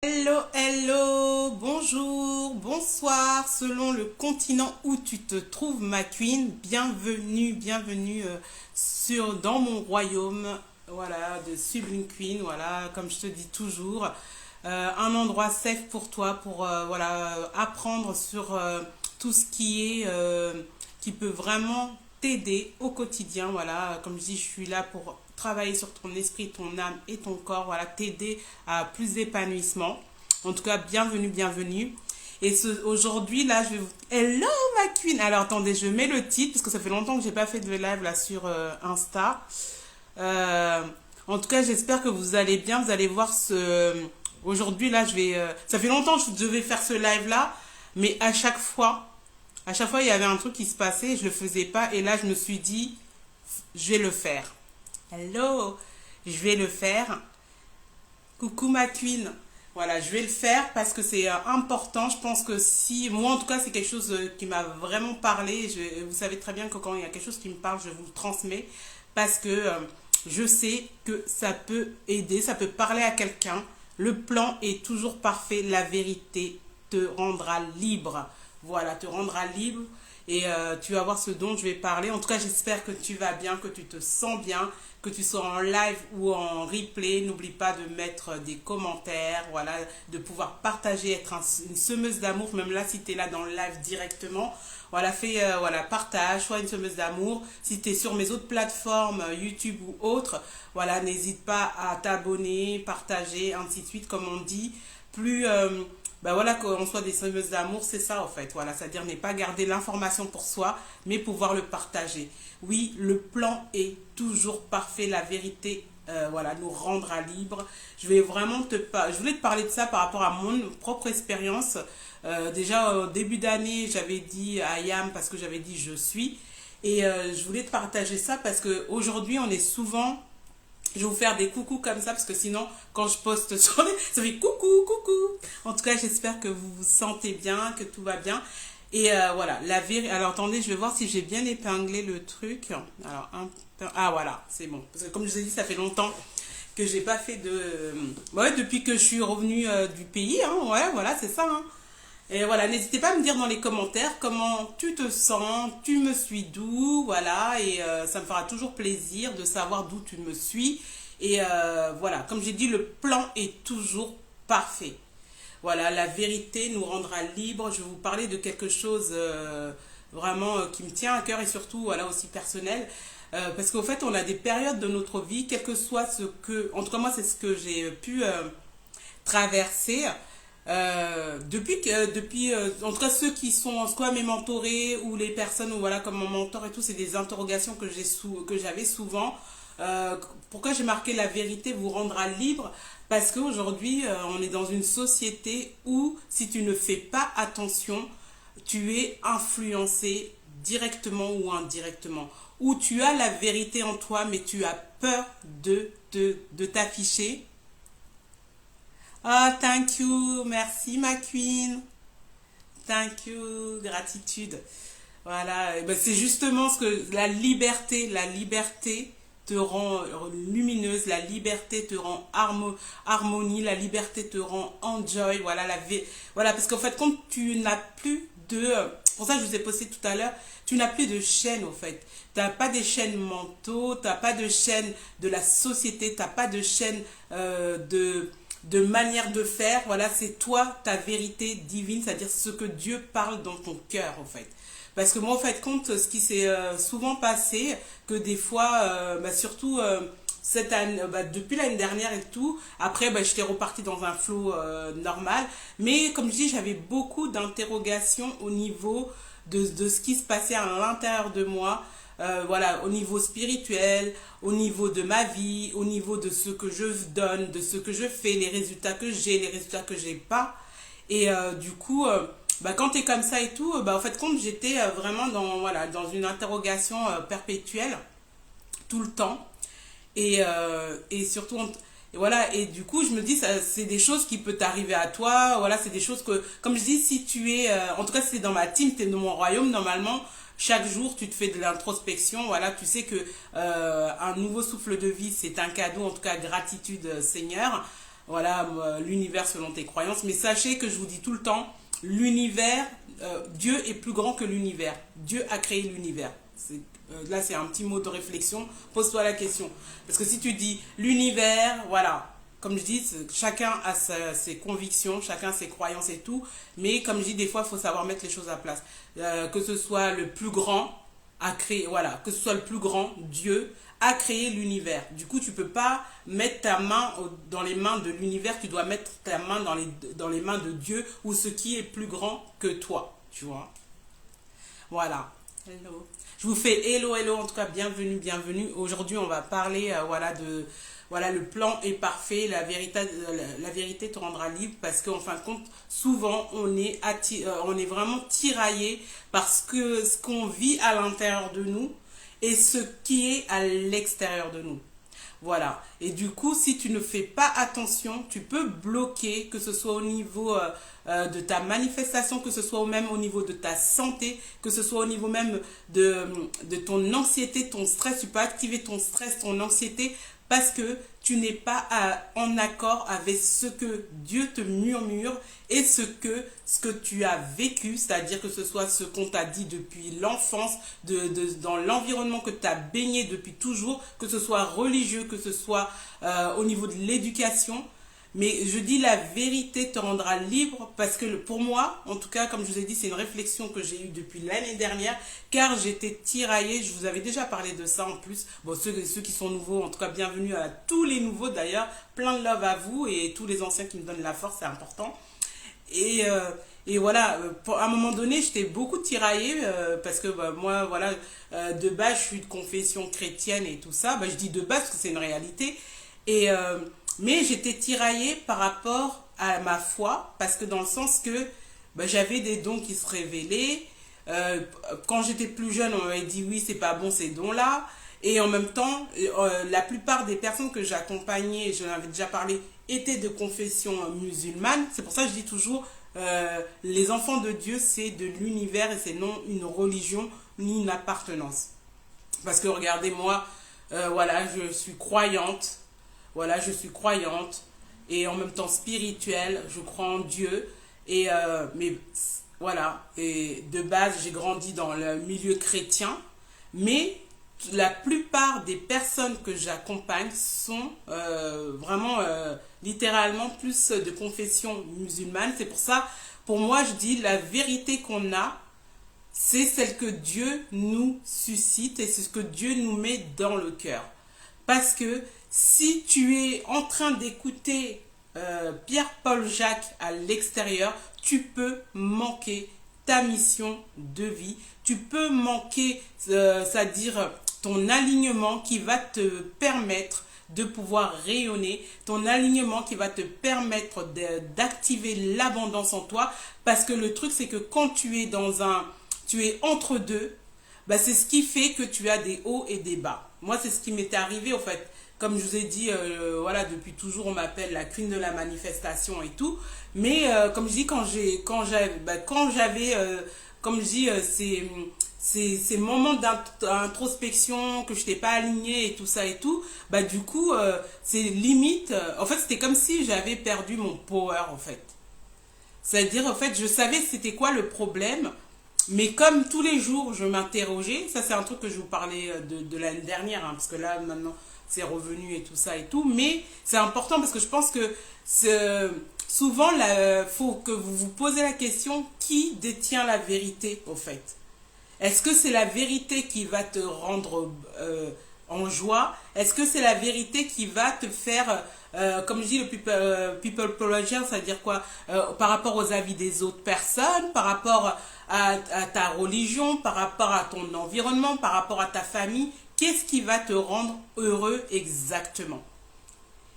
Hello, hello, bonjour, bonsoir, selon le continent où tu te trouves, ma queen. Bienvenue, bienvenue dans mon royaume, voilà, de Sublime Queen, voilà, comme je te dis toujours, un endroit safe pour toi, pour voilà, apprendre sur tout ce qui peut vraiment t'aider au quotidien, voilà, comme je dis, je suis là pour travailler sur ton esprit, ton âme et ton corps, voilà, t'aider à plus d'épanouissement. En tout cas, bienvenue, bienvenue. Et aujourd'hui, là, je vais vous... Hello, ma queen. Alors, attendez, je mets le titre, parce que ça fait longtemps que j'ai pas fait de live, là, sur Insta. Euh, En tout cas, j'espère que vous allez bien. Vous allez voir ce... Aujourd'hui, là, je vais... Ça fait longtemps que je devais faire ce live-là, mais à chaque fois, il y avait un truc qui se passait, et je le faisais pas. Et là, je me suis dit, je vais le faire. Hello, je vais le faire. Coucou ma queen. Voilà, je vais le faire parce que c'est important. Je pense que si, moi en tout cas, c'est quelque chose qui m'a vraiment parlé. Vous savez très bien que quand il y a quelque chose qui me parle, je vous le transmets parce que je sais que ça peut aider, ça peut parler à quelqu'un. Le plan est toujours parfait. La vérité te rendra libre. Voilà, te rendra libre et tu vas voir ce dont je vais parler. En tout cas, j'espère que tu vas bien, que tu te sens bien, que tu sois en live ou en replay. N'oublie pas de mettre des commentaires, voilà, de pouvoir partager, être une semeuse d'amour, même là si tu es là dans le live directement. Voilà, fais, voilà, partage, sois une semeuse d'amour. Si tu es sur mes autres plateformes, YouTube ou autres, voilà, n'hésite pas à t'abonner, partager, ainsi de suite, comme on dit. Plus, ben voilà, qu'on soit des semeuses d'amour, c'est ça en fait. Voilà, c'est-à-dire ne pas garder l'information pour soi, mais pouvoir le partager. Oui, le plan est toujours parfait, la vérité, voilà, nous rendra libre. Je vais vraiment je voulais te parler de ça par rapport à mon propre expérience. Déjà au début d'année, j'avais dit I am parce que j'avais dit je suis. Et je voulais te partager ça parce qu'aujourd'hui, on est souvent, je vais vous faire des coucous comme ça parce que sinon, quand je poste sur les... ça fait coucou, coucou. En tout cas, j'espère que vous vous sentez bien, que tout va bien. Et voilà, la vérité... Alors, attendez, je vais voir si j'ai bien épinglé le truc. Alors, ah, voilà, c'est bon. Parce que comme je vous ai dit, ça fait longtemps que j'ai pas fait de... Ouais, depuis que je suis revenue du pays, hein, ouais, voilà, c'est ça, hein. Et voilà, n'hésitez pas à me dire dans les commentaires comment tu te sens, tu me suis d'où, voilà, et ça me fera toujours plaisir de savoir d'où tu me suis. Et voilà, comme j'ai dit, le plan est toujours parfait. Voilà, la vérité nous rendra libres. Je vais vous parler de quelque chose vraiment qui me tient à cœur et surtout, voilà, aussi personnel. Parce qu'au fait, on a des périodes de notre vie, quel que soit ce que... En tout cas, moi, c'est ce que j'ai pu traverser. En tout cas ceux qui sont soit mes mentorés ou les personnes ou voilà comme mon mentor et tout, c'est des interrogations que j'avais souvent. Pourquoi j'ai marqué la vérité vous rendra libre? Parce qu'aujourd'hui on est dans une société où si tu ne fais pas attention, tu es influencé directement ou indirectement, où tu as la vérité en toi mais tu as peur de t'afficher. Ah, thank you. Merci, ma queen. Thank you. Gratitude. Voilà. Ben, c'est justement ce que la liberté te rend lumineuse, la liberté te rend harmonie, la liberté te rend enjoy. Voilà, voilà, parce qu'en fait, quand tu n'as plus de... Pour ça, je vous ai posté tout à l'heure, tu n'as plus de chaîne, au fait. Tu n'as pas des chaînes mentaux, tu n'as pas de chaîne de la société, tu n'as pas de chaîne de manière de faire. Voilà, c'est toi, ta vérité divine, c'est-à-dire ce que Dieu parle dans ton cœur, en fait. Parce que moi, en fait, compte ce qui s'est souvent passé, que des fois, bah, surtout cette année, bah, depuis l'année dernière et tout, après, bah, j'étais repartie dans un flow normal. Mais comme je dis, j'avais beaucoup d'interrogations au niveau de ce qui se passait à l'intérieur de moi. Voilà, au niveau spirituel, au niveau de ma vie, au niveau de ce que je donne, de ce que je fais, les résultats que j'ai, les résultats que j'ai pas. Et du coup, bah, quand tu es comme ça et tout, bah, en fait, compte, j'étais vraiment dans, voilà, dans une interrogation perpétuelle, tout le temps. Et surtout, et voilà, et du coup, je me dis, c'est des choses qui peuvent t'arriver à toi. Voilà, c'est des choses que, comme je dis, si tu es, en tout cas, si tu es dans ma team, tu es dans mon royaume, normalement, chaque jour, tu te fais de l'introspection. Voilà, tu sais que un nouveau souffle de vie, c'est un cadeau, en tout cas, gratitude, Seigneur. voilà, l'univers selon tes croyances. Mais sachez que je vous dis tout le temps, l'univers, Dieu est plus grand que l'univers. Dieu a créé l'univers. Là, c'est un petit mot de réflexion. Pose-toi la question. Parce que si tu dis l'univers, voilà. Comme je dis, chacun a ses convictions, chacun ses croyances et tout. Mais comme je dis, des fois, il faut savoir mettre les choses à place. Que ce soit le plus grand a créé, voilà, que ce soit le plus grand, Dieu a créé l'univers. Du coup, tu peux pas mettre ta main dans les mains de l'univers, tu dois mettre ta main dans les mains de Dieu ou ce qui est plus grand que toi, tu vois. Voilà. Hello. Je vous fais hello, hello, en tout cas, bienvenue, bienvenue. Aujourd'hui, on va parler, voilà, voilà, le plan est parfait, la vérité te rendra libre parce qu'en fin de compte, souvent, on est vraiment tiraillé parce que ce qu'on vit à l'intérieur de nous et ce qui est à l'extérieur de nous. Voilà. Et du coup, si tu ne fais pas attention, tu peux bloquer, que ce soit au niveau de ta manifestation, que ce soit même au niveau de ta santé, que ce soit au niveau même de ton anxiété, ton stress. Tu peux activer ton stress, ton anxiété, parce que tu n'es pas en accord avec ce que Dieu te murmure et ce que tu as vécu, c'est-à-dire que ce soit ce qu'on t'a dit depuis l'enfance, dans l'environnement que tu as baigné depuis toujours, que ce soit religieux, que ce soit au niveau de l'éducation. Mais je dis la vérité te rendra libre parce que pour moi, en tout cas, comme je vous ai dit, c'est une réflexion que j'ai eue depuis l'année dernière car j'étais tiraillée. Je vous avais déjà parlé de ça en plus. Bon, ceux qui sont nouveaux, en tout cas, bienvenue à tous les nouveaux d'ailleurs. Plein de love à vous et tous les anciens qui me donnent la force, c'est important. Et voilà, à un moment donné, j'étais beaucoup tiraillée parce que moi, voilà, de base, je suis de confession chrétienne et tout ça. Je dis de base parce que c'est une réalité. Mais j'étais tiraillée par rapport à ma foi, parce que dans le sens que j'avais des dons qui se révélaient. Quand j'étais plus jeune, on m'avait dit oui, c'est pas bon ces dons-là. Et en même temps, la plupart des personnes que j'accompagnais, je l'avais déjà parlé, étaient de confession musulmane. C'est pour ça que je dis toujours, les enfants de Dieu, c'est de l'univers et c'est non une religion ni une appartenance. Parce que regardez, moi, voilà, je suis croyante. Voilà, je suis croyante et en même temps spirituelle, je crois en Dieu. Mais voilà, et de base, j'ai grandi dans le milieu chrétien. Mais la plupart des personnes que j'accompagne sont vraiment, littéralement, plus de confession musulmane. C'est pour ça, pour moi, je dis la vérité qu'on a, c'est celle que Dieu nous suscite et c'est ce que Dieu nous met dans le cœur. Parce que si tu es en train d'écouter Pierre-Paul Jacques à l'extérieur, tu peux manquer ta mission de vie. Tu peux manquer, c'est-à-dire ton alignement qui va te permettre de pouvoir rayonner, ton alignement qui va te permettre d'activer l'abondance en toi. Parce que le truc, c'est que quand tu es entre deux, c'est ce qui fait que tu as des hauts et des bas. Moi, c'est ce qui m'était arrivé, en fait. Comme je vous ai dit, voilà, depuis toujours, on m'appelle la queen de la manifestation et tout. Mais comme je dis, quand j'avais, comme je dis, ces moments d'introspection, que je n'étais pas alignée et tout ça et tout, du coup, c'est limite, en fait, c'était comme si j'avais perdu mon power, en fait. C'est-à-dire, en fait, je savais c'était quoi le problème. Mais comme tous les jours, je m'interrogeais, ça c'est un truc que je vous parlais de l'année dernière, hein, parce que là, maintenant, c'est revenu et tout ça et tout. Mais c'est important parce que je pense que souvent, il faut que vous vous posez la question, qui détient la vérité, au fait? Est-ce que c'est la vérité qui va te rendre en joie? Est-ce que c'est la vérité qui va te faire, comme je dis, le people pleasure, c'est-à-dire quoi? Par rapport aux avis des autres personnes, par rapport à ta religion, par rapport à ton environnement, par rapport à ta famille, qu'est-ce qui va te rendre heureux exactement?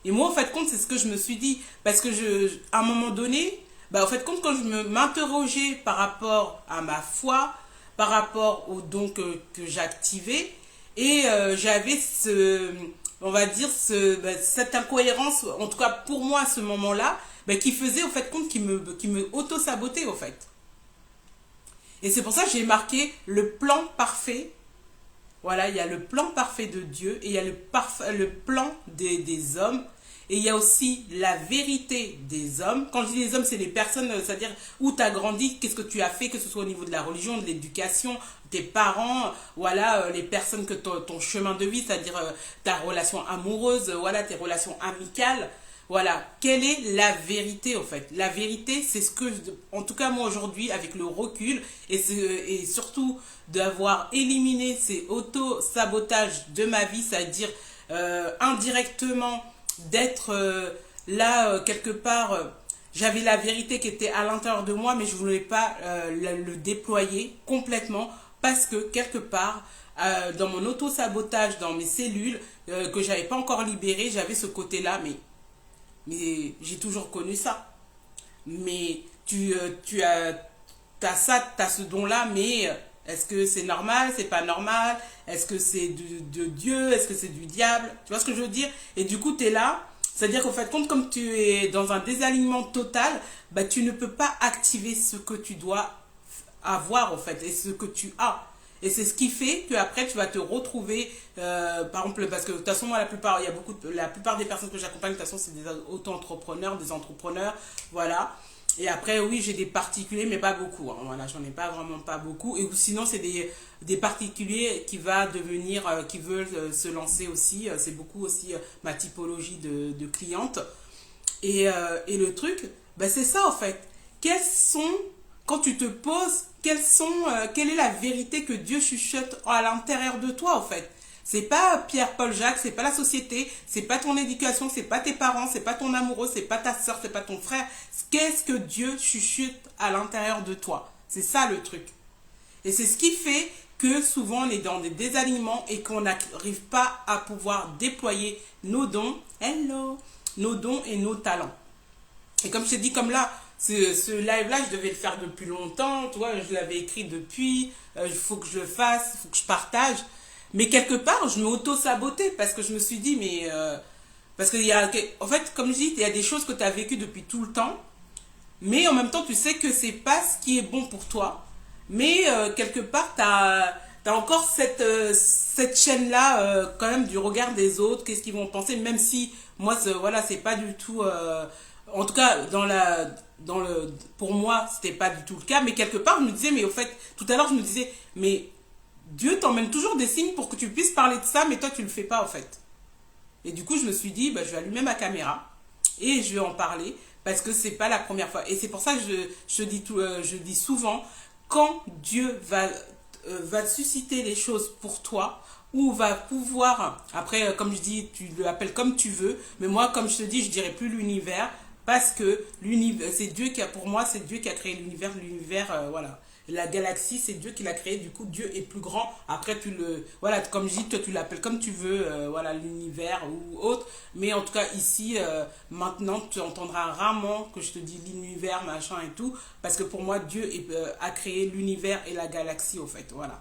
Et moi, en fait, compte, c'est ce que je me suis dit. Parce que à un moment donné, en fait, compte, quand je m'interrogeais par rapport à ma foi, par rapport aux dons que j'activais, et j'avais on va dire, cette incohérence, en tout cas pour moi à ce moment-là, qui faisait, en fait, compte, qui me auto-sabotait, en fait. Et c'est pour ça que j'ai marqué le plan parfait. Voilà, il y a le plan parfait de Dieu et il y a le plan des hommes. Et il y a aussi la vérité des hommes. Quand je dis les hommes, c'est les personnes, c'est-à-dire où tu as grandi, qu'est-ce que tu as fait, que ce soit au niveau de la religion, de l'éducation, tes parents, voilà, les personnes que ton chemin de vie, c'est-à-dire ta relation amoureuse, voilà, tes relations amicales. Voilà, quelle est la vérité en fait? La vérité, c'est ce que, en tout cas moi aujourd'hui, avec le recul et surtout d'avoir éliminé ces auto-sabotages de ma vie, c'est-à-dire indirectement d'être là quelque part, j'avais la vérité qui était à l'intérieur de moi, mais je ne voulais pas le déployer complètement parce que quelque part, dans mon auto-sabotage, dans mes cellules que j'avais pas encore libérées, j'avais ce côté-là, mais j'ai toujours connu ça. Mais tu as ça, tu as ce don-là, mais est-ce que c'est normal, c'est pas normal? Est-ce que c'est de Dieu? Est-ce que c'est du diable? Tu vois ce que je veux dire? Et du coup, tu es là. C'est-à-dire qu'en fait, comme tu es dans un désalignement total, bah, tu ne peux pas activer ce que tu dois avoir, en fait, et ce que tu as. Et c'est ce qui fait qu'après, tu vas te retrouver, par exemple, parce que de toute façon, moi, la plupart des personnes que j'accompagne, de toute façon, c'est des auto-entrepreneurs, des entrepreneurs, voilà. Et après, oui, j'ai des particuliers, mais pas beaucoup, hein, voilà, j'en ai pas vraiment pas beaucoup. Et sinon, c'est des particuliers qui va devenir, qui veulent se lancer aussi. C'est beaucoup aussi ma typologie de clientes. Et le truc, bah, c'est ça, en fait. Quels sont quand tu te poses, quelle est la vérité que Dieu chuchote à l'intérieur de toi, en fait? C'est pas Pierre, Paul, Jacques, c'est pas la société, c'est pas ton éducation, c'est pas tes parents, c'est pas ton amoureux, c'est pas ta soeur, c'est pas ton frère. Qu'est-ce que Dieu chuchote à l'intérieur de toi? C'est ça le truc. Et c'est ce qui fait que souvent on est dans des désalignements et qu'on n'arrive pas à pouvoir déployer nos dons, nos dons et nos talents. Et comme je t'ai dit, comme là, ce live-là, je devais le faire depuis longtemps, tu vois, je l'avais écrit depuis, il faut que je le fasse, il faut que je partage. Mais quelque part, je m'auto-sabotais parce que je me suis dit, parce qu'il y a, en fait, comme je dis, il y a des choses que tu as vécues depuis tout le temps, mais en même temps, tu sais que c'est pas ce qui est bon pour toi. Mais quelque part, tu as encore cette chaîne-là, quand même, du regard des autres, qu'est-ce qu'ils vont penser, même si moi, voilà, c'est pas du tout. En tout cas, pour moi, c'était pas du tout le cas, mais quelque part, je me disais, mais au fait, tout à l'heure, je me disais, mais Dieu t'emmène toujours des signes pour que tu puisses parler de ça, mais toi, tu le fais pas, en fait. Et du coup, je me suis dit, bah, je vais allumer ma caméra et je vais en parler parce que c'est pas la première fois. Et c'est pour ça que je dis souvent, quand Dieu va susciter les choses pour toi, ou va pouvoir, après, comme je dis, tu l'appelles comme tu veux, mais moi, comme je te dis, je dirais plus l'univers, parce que c'est Dieu qui a, pour moi, c'est Dieu qui a créé l'univers, voilà. La galaxie, c'est Dieu qui l'a créé, du coup, Dieu est plus grand. Après, voilà, comme je dis, toi, tu l'appelles comme tu veux, voilà, l'univers ou autre. Mais en tout cas, ici, maintenant, tu entendras rarement que je te dis l'univers, machin et tout, parce que pour moi, Dieu a créé l'univers et la galaxie, au fait, voilà.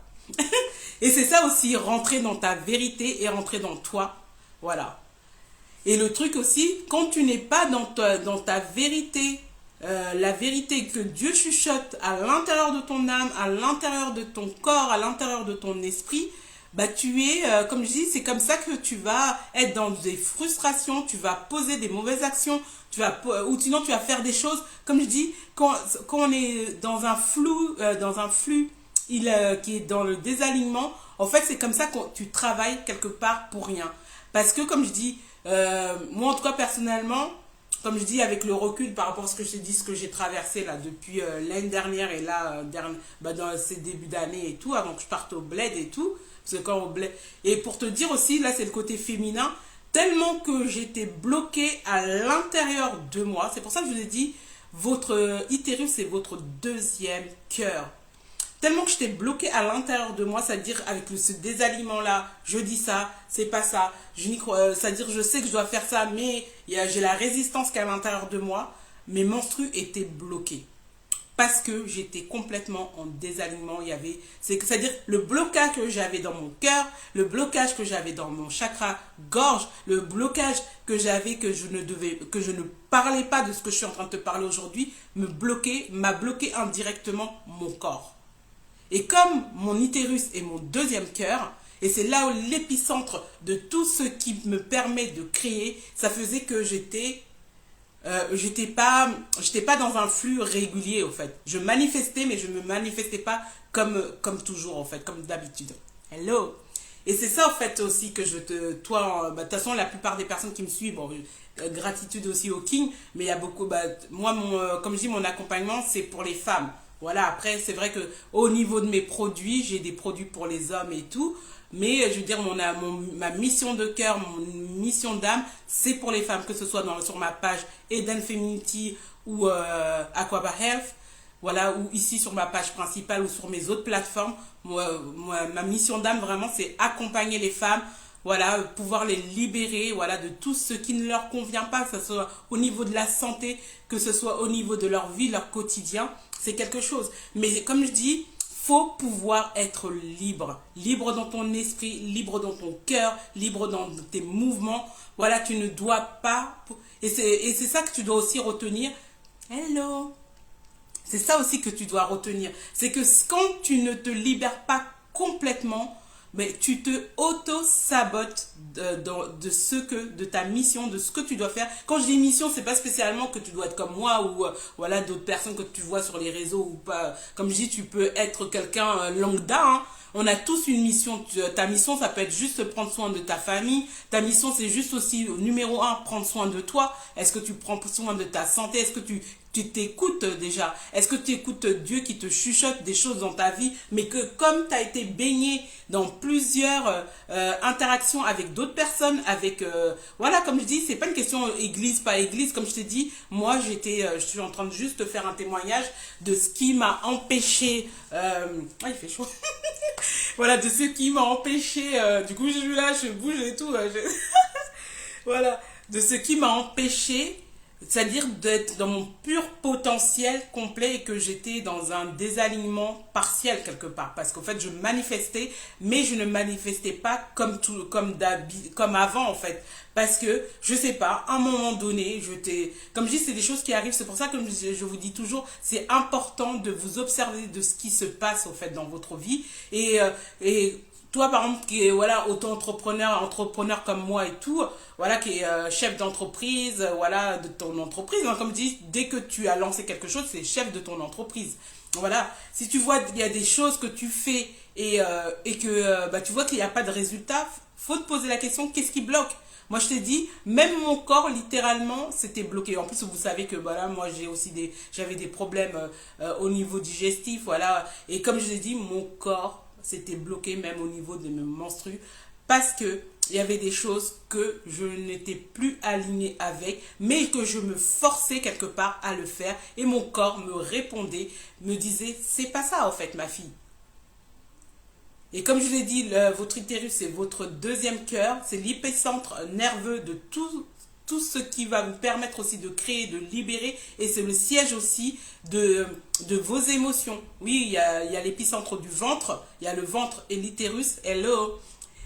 Et c'est ça aussi, rentrer dans ta vérité et rentrer dans toi, voilà. Et le truc aussi, quand tu n'es pas dans ta vérité, la vérité que Dieu chuchote à l'intérieur de ton âme, à l'intérieur de ton corps, à l'intérieur de ton esprit, bah tu es, comme je dis, c'est comme ça que tu vas être dans des frustrations, tu vas poser des mauvaises actions, ou sinon tu vas faire des choses, comme je dis, quand on est dans un flou, qui est dans le désalignement, en fait c'est comme ça que tu travailles quelque part pour rien. Parce que comme je dis, moi en tout cas personnellement, comme je dis avec le recul par rapport à ce que je t'ai dit, ce que j'ai traversé là depuis l'année dernière et là dans ces débuts d'année et tout, avant que je parte au bled et tout, parce que quand au bled, et pour te dire aussi, là c'est le côté féminin, tellement que j'étais bloquée à l'intérieur de moi, c'est pour ça que je vous ai dit, votre utérus c'est votre deuxième cœur. Tellement que j'étais bloquée à l'intérieur de moi, c'est-à-dire avec ce désalignement-là, je dis ça, c'est pas ça, je n'y crois, c'est-à-dire je sais que je dois faire ça, mais j'ai la résistance qui est à l'intérieur de moi, mes menstrues étaient bloquées. Parce que j'étais complètement en désalignement, c'est-à-dire le blocage que j'avais dans mon cœur, le blocage que j'avais dans mon chakra gorge, le blocage que j'avais que je ne parlais pas de ce que je suis en train de te parler aujourd'hui, m'a bloqué indirectement mon corps. Et comme mon utérus est mon deuxième cœur, Et c'est là où l'épicentre de tout ce qui me permet de créer, ça faisait que j'étais pas dans un flux régulier, en fait. Je manifestais, mais je me manifestais pas comme toujours, en fait, comme d'habitude. Hello! Et c'est ça, en fait, aussi que toi, de toute façon, la plupart des personnes qui me suivent, bon, gratitude aussi au King, mais il y a beaucoup, moi, comme je dis, mon accompagnement, c'est pour les femmes. Voilà, après, c'est vrai que au niveau de mes produits, j'ai des produits pour les hommes et tout, mais je veux dire, ma mission de cœur, mon mission d'âme, c'est pour les femmes, que ce soit sur ma page Eden Femininity ou Aquaba Health, voilà, ou ici sur ma page principale ou sur mes autres plateformes. Ma mission d'âme, vraiment, c'est accompagner les femmes, voilà, pouvoir les libérer, voilà, de tout ce qui ne leur convient pas, que ce soit au niveau de la santé, que ce soit au niveau de leur vie, leur quotidien, c'est quelque chose. Mais comme je dis, faut pouvoir être libre. Libre dans ton esprit, libre dans ton cœur, libre dans tes mouvements. Voilà, tu ne dois pas... Et c'est ça que tu dois aussi retenir. Hello! C'est ça aussi que tu dois retenir. C'est que quand tu ne te libères pas complètement, mais tu te auto-sabotes de ta mission, de ce que tu dois faire. Quand je dis mission, c'est pas spécialement que tu dois être comme moi ou voilà d'autres personnes que tu vois sur les réseaux ou pas. Comme je dis, tu peux être quelqu'un lambda, hein. On a tous une mission. Ta mission, ça peut être juste prendre soin de ta famille. Ta mission, c'est juste aussi, numéro un, prendre soin de toi. Est-ce que tu prends soin de ta santé? Est-ce que tu t'écoutes déjà? Est-ce que tu écoutes Dieu qui te chuchote des choses dans ta vie, mais que comme tu as été baigné dans plusieurs interactions avec d'autres personnes, avec voilà, comme je dis, c'est pas une question église, pas église, comme je t'ai dit, moi je suis en train de juste faire un témoignage de ce qui m'a empêché, il fait chaud, voilà, de ce qui m'a empêché, du coup je suis là, je bouge et tout, voilà, de ce qui m'a empêché, c'est-à-dire d'être dans mon pur potentiel complet et que j'étais dans un désalignement partiel quelque part. Parce qu'en fait, je manifestais, mais je ne manifestais pas comme avant en fait. Parce que, je sais pas, à un moment donné, comme je dis, c'est des choses qui arrivent. C'est pour ça que je vous dis toujours, c'est important de vous observer de ce qui se passe en fait dans votre vie. Et toi, par exemple, qui est voilà, auto-entrepreneur, entrepreneur comme moi et tout, voilà, qui est chef d'entreprise, voilà, de ton entreprise. Hein, comme je dis, dès que tu as lancé quelque chose, c'est chef de ton entreprise. Voilà. Si tu vois qu'il y a des choses que tu fais et que tu vois qu'il n'y a pas de résultat, faut te poser la question, qu'est-ce qui bloque? Moi, je t'ai dit, même mon corps, littéralement, c'était bloqué. En plus, vous savez que, voilà, moi, j'avais des problèmes au niveau digestif, voilà. Et comme je l'ai dit, mon corps, c'était bloqué même au niveau de mes menstrues parce que il y avait des choses que je n'étais plus alignée avec, mais que je me forçais quelque part à le faire et mon corps me répondait, me disait c'est pas ça en fait ma fille. Et comme je l'ai dit, votre utérus c'est votre deuxième cœur, c'est l'épicentre nerveux de tout ce qui va vous permettre aussi de créer, de libérer, et c'est le siège aussi de vos émotions. Oui, il y a l'épicentre du ventre, il y a le ventre et l'utérus, hello,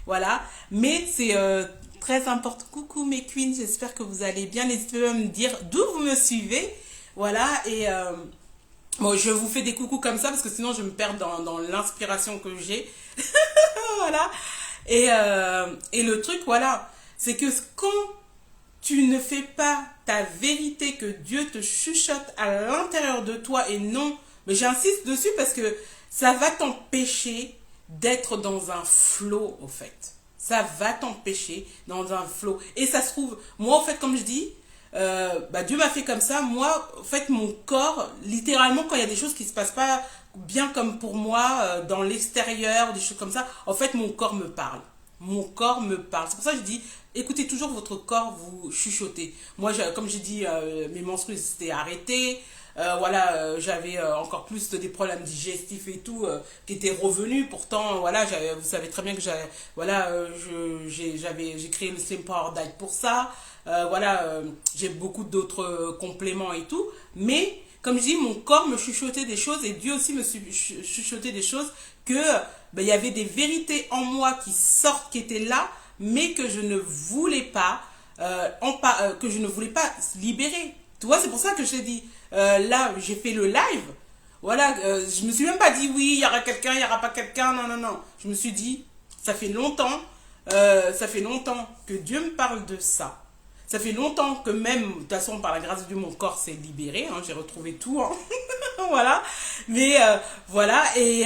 voilà, mais c'est très important. Coucou mes queens, j'espère que vous allez bien, n'hésitez pas à me dire d'où vous me suivez, voilà, et bon, je vous fais des coucous comme ça, parce que sinon je me perds dans l'inspiration que j'ai, voilà, et le truc, voilà, c'est que quand tu ne fais pas ta vérité que Dieu te chuchote à l'intérieur de toi et non, mais j'insiste dessus parce que ça va t'empêcher d'être dans un flow au fait. Ça va t'empêcher dans un flow. Et ça se trouve, moi au fait comme je dis, Dieu m'a fait comme ça. Moi, en fait, mon corps, littéralement, quand il y a des choses qui se passent pas bien comme pour moi, dans l'extérieur, des choses comme ça, en fait, mon corps me parle. Mon corps me parle. C'est pour ça que je dis, écoutez toujours votre corps vous chuchoter. Moi, comme j'ai dit, mes menstrues s'étaient arrêtées. Voilà, j'avais encore plus des problèmes digestifs et tout qui étaient revenus. Pourtant, voilà, vous savez très bien que voilà, j'ai créé le Slim Power Diet pour ça. Voilà, j'ai beaucoup d'autres compléments et tout. Mais, comme je dis, mon corps me chuchotait des choses et Dieu aussi me chuchotait des choses que il y avait des vérités en moi qui étaient là, mais que je ne voulais pas, que je ne voulais pas libérer. Tu vois, c'est pour ça que je t'ai dit, là, j'ai fait le live. Voilà, je me suis même pas dit oui, il y aura quelqu'un, il n'y aura pas quelqu'un. Non, non, non. Je me suis dit, Ça fait longtemps que Dieu me parle de ça. Ça fait longtemps que même, de toute façon, par la grâce de Dieu, mon corps s'est libéré. Hein, j'ai retrouvé tout. Hein. Voilà. Mais voilà. Et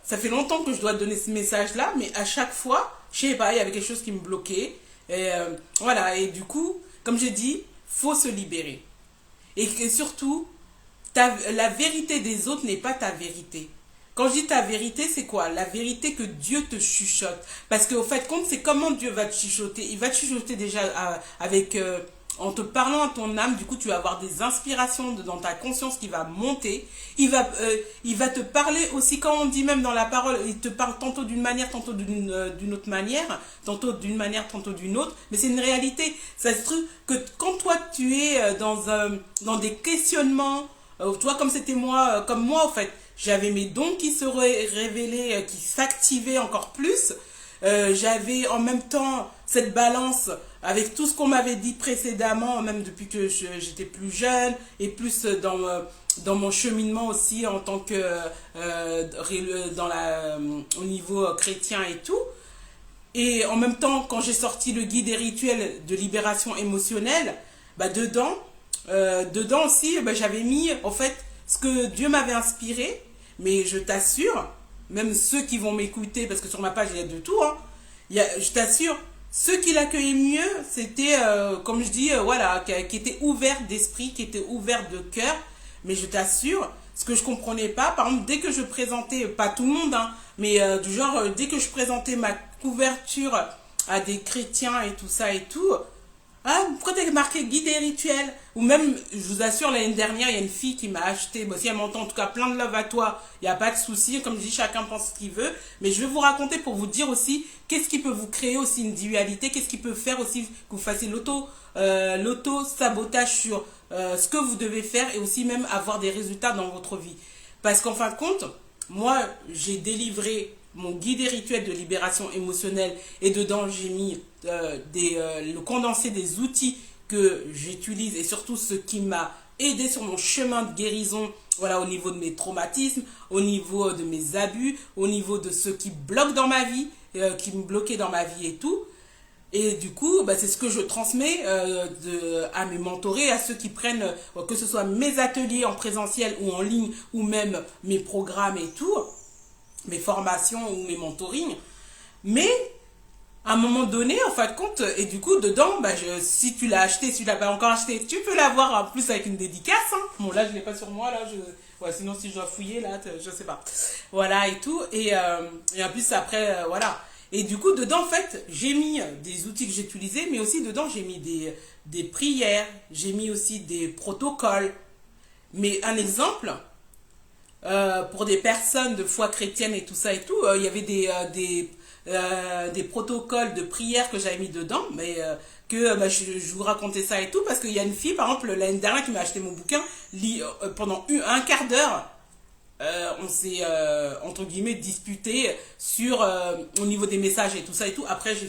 ça fait longtemps que je dois donner ce message-là. Mais à chaque fois, je sais pas, il y avait quelque chose qui me bloquait. Et voilà. Et du coup, comme j'ai dit, faut se libérer. Et que surtout, la vérité des autres n'est pas ta vérité. Quand je dis ta vérité, c'est quoi? La vérité que Dieu te chuchote. Parce qu'au fait, compte, c'est comment Dieu va te chuchoter. Il va te chuchoter déjà avec, en te parlant à ton âme. Du coup, tu vas avoir des inspirations dans ta conscience qui va monter. Il va te parler aussi, quand on dit même dans la parole, il te parle tantôt d'une manière, tantôt d'une autre manière. Tantôt d'une manière, tantôt d'une autre. Mais c'est une réalité. Ça se trouve que quand toi, tu es dans des questionnements, toi, comme c'était moi, comme moi, en fait, j'avais mes dons qui se révélaient, qui s'activaient encore plus. J'avais en même temps cette balance avec tout ce qu'on m'avait dit précédemment, même depuis que j'étais plus jeune, et plus dans mon cheminement aussi en tant que au niveau chrétien et tout. Et en même temps, quand j'ai sorti le guide des rituels de libération émotionnelle, bah dedans aussi, bah, j'avais mis en fait ce que Dieu m'avait inspiré. Mais je t'assure, même ceux qui vont m'écouter, parce que sur ma page il y a de tout, hein, je t'assure, ceux qui l'accueillaient mieux, c'était, comme je dis, voilà, qui étaient ouverts d'esprit, qui étaient ouverts de cœur. Mais je t'assure, ce que je comprenais pas, par exemple, dès que je présentais, pas tout le monde, hein, mais du genre, dès que je présentais ma couverture à des chrétiens et tout ça et tout, ah, pourquoi t'as marqué guide et rituel? Ou même, je vous assure, l'année dernière, il y a une fille qui m'a acheté, bon, si elle m'entend, en tout cas, plein de love à toi, il n'y a pas de souci, comme je dis, chacun pense ce qu'il veut, mais je vais vous raconter pour vous dire aussi, qu'est-ce qui peut vous créer aussi une dualité, qu'est-ce qui peut faire aussi que vous fassiez l'auto-sabotage sur ce que vous devez faire, et aussi même avoir des résultats dans votre vie. Parce qu'en fin de compte, moi, j'ai délivré mon guide et rituel de libération émotionnelle, et dedans j'ai mis le condensé des outils que j'utilise et surtout ce qui m'a aidé sur mon chemin de guérison, voilà, au niveau de mes traumatismes, au niveau de mes abus, au niveau de ce qui bloque dans ma vie, qui me bloquait dans ma vie et tout. Et du coup, bah, c'est ce que je transmets à mes mentorés, à ceux qui prennent, que ce soit mes ateliers en présentiel ou en ligne, ou même mes programmes et tout, mes formations ou mes mentorings. Mais à un moment donné, en fin de compte, et du coup, dedans, bah, si tu l'as acheté, si tu l'as pas encore acheté, tu peux l'avoir en plus avec une dédicace. Hein. Bon, là, je l'ai pas sur moi, là, ouais, sinon, si je dois fouiller, là, je sais pas. Voilà, et tout. Et en plus, après, voilà. Et du coup, dedans, en fait, j'ai mis des outils que j'ai utilisés, mais aussi dedans, j'ai mis des prières, j'ai mis aussi des protocoles. Mais un exemple, pour des personnes de foi chrétienne et tout ça et tout, il y avait des protocoles de prière que j'avais mis dedans, mais je vous racontais ça et tout, parce qu'il y a une fille, par exemple, l'année dernière qui m'a acheté mon bouquin, pendant un quart d'heure, on s'est, entre guillemets, disputé sur, au niveau des messages et tout ça et tout. Après, je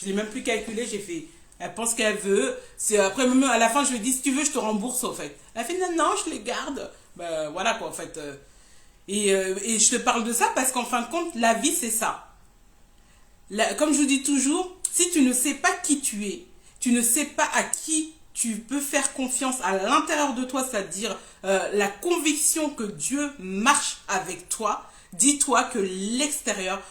l'ai même plus calculé, j'ai fait, elle pense qu'elle veut, après, même à la fin, je lui ai dit, si tu veux, je te rembourse, au fait. Elle fait, non, je les garde. Ben, voilà, quoi, en fait. Et je te parle de ça parce qu'en fin de compte, la vie, c'est ça. Comme je vous dis toujours, si tu ne sais pas qui tu es, tu ne sais pas à qui tu peux faire confiance à l'intérieur de toi, c'est-à-dire la conviction que Dieu marche avec toi, dis-toi que l'extérieur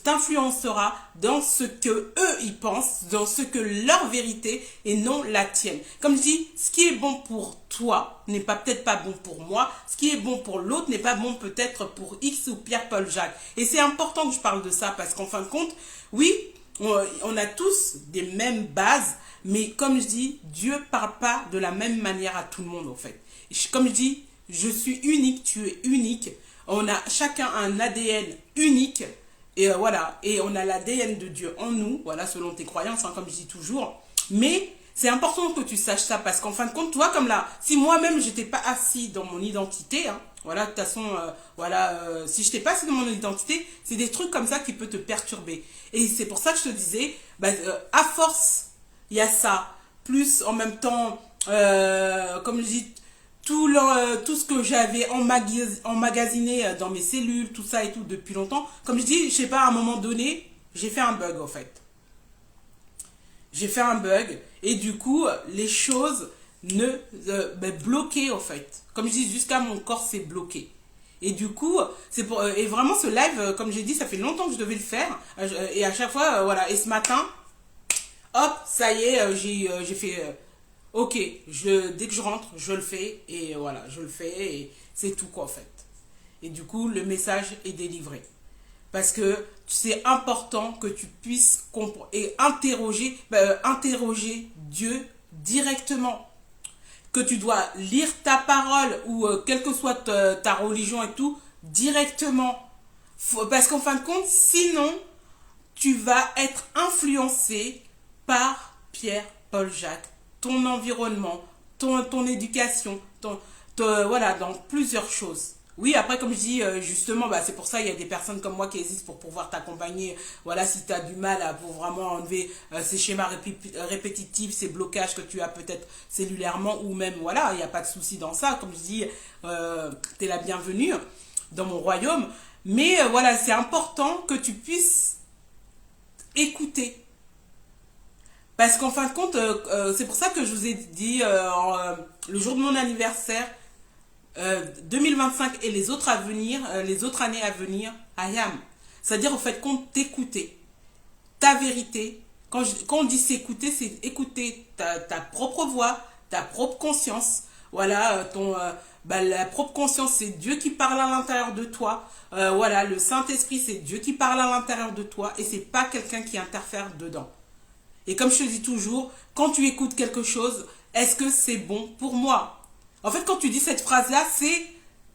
t'influencera dans ce que eux ils pensent, dans ce que leur vérité et non la tienne. Comme je dis, ce qui est bon pour toi n'est peut-être pas bon pour moi, ce qui est bon pour l'autre n'est pas bon peut-être pour X ou Pierre, Paul, Jacques. Et c'est important que je parle de ça parce qu'en fin de compte, oui, on a tous des mêmes bases, mais comme je dis, Dieu parle pas de la même manière à tout le monde en fait. Comme je dis, je suis unique, tu es unique, on a chacun un ADN unique. Et voilà, et on a l'ADN de Dieu en nous, voilà, selon tes croyances, hein, comme je dis toujours. Mais c'est important que tu saches ça, parce qu'en fin de compte, toi, comme là, si moi-même, j'étais pas assis dans mon identité, hein, voilà, de toute façon, si je n'étais pas assis dans mon identité, c'est des trucs comme ça qui peuvent te perturber. Et c'est pour ça que je te disais, à force, il y a ça, plus en même temps, comme je dis, tout ce que j'avais emmagasiné dans mes cellules, tout ça et tout depuis longtemps. Comme je dis, je sais pas, à un moment donné, j'ai fait un bug en fait. J'ai fait un bug et du coup, les choses bloquées en fait. Comme je dis, jusqu'à mon corps c'est bloqué. Et du coup, c'est pour et vraiment ce live, comme j'ai dit, ça fait longtemps que je devais le faire. Et à chaque fois, voilà. Et ce matin, hop, ça y est, j'ai fait. Ok, dès que je rentre, je le fais et voilà, je le fais et c'est tout quoi en fait. Et du coup, le message est délivré. Parce que c'est important que tu puisses et interroger Dieu directement. Que tu dois lire ta parole ou quelle que soit ta religion et tout, directement. Parce qu'en fin de compte, sinon, tu vas être influencé par Pierre, Paul, Jacques, ton environnement, ton éducation, voilà, dans plusieurs choses. Oui, après, comme je dis, justement, bah, c'est pour ça qu'il y a des personnes comme moi qui existent pour pouvoir t'accompagner. Voilà, si tu as du mal pour vraiment enlever ces schémas répétitifs, ces blocages que tu as peut-être cellulairement ou même, voilà, il n'y a pas de souci dans ça. Comme je dis, tu es la bienvenue dans mon royaume. Mais voilà, c'est important que tu puisses écouter. Parce qu'en fin de compte, c'est pour ça que je vous ai dit, le jour de mon anniversaire, 2025 et les autres à venir, les autres années à venir, I am. C'est-à-dire, au fait, qu'on t'écouter ta vérité. Quand on dit s'écouter, c'est écouter ta propre voix, ta propre conscience. Voilà, la propre conscience, c'est Dieu qui parle à l'intérieur de toi. Voilà, le Saint-Esprit, c'est Dieu qui parle à l'intérieur de toi et c'est pas quelqu'un qui interfère dedans. Et comme je te dis toujours, quand tu écoutes quelque chose, est-ce que c'est bon pour moi? En fait, quand tu dis cette phrase-là, c'est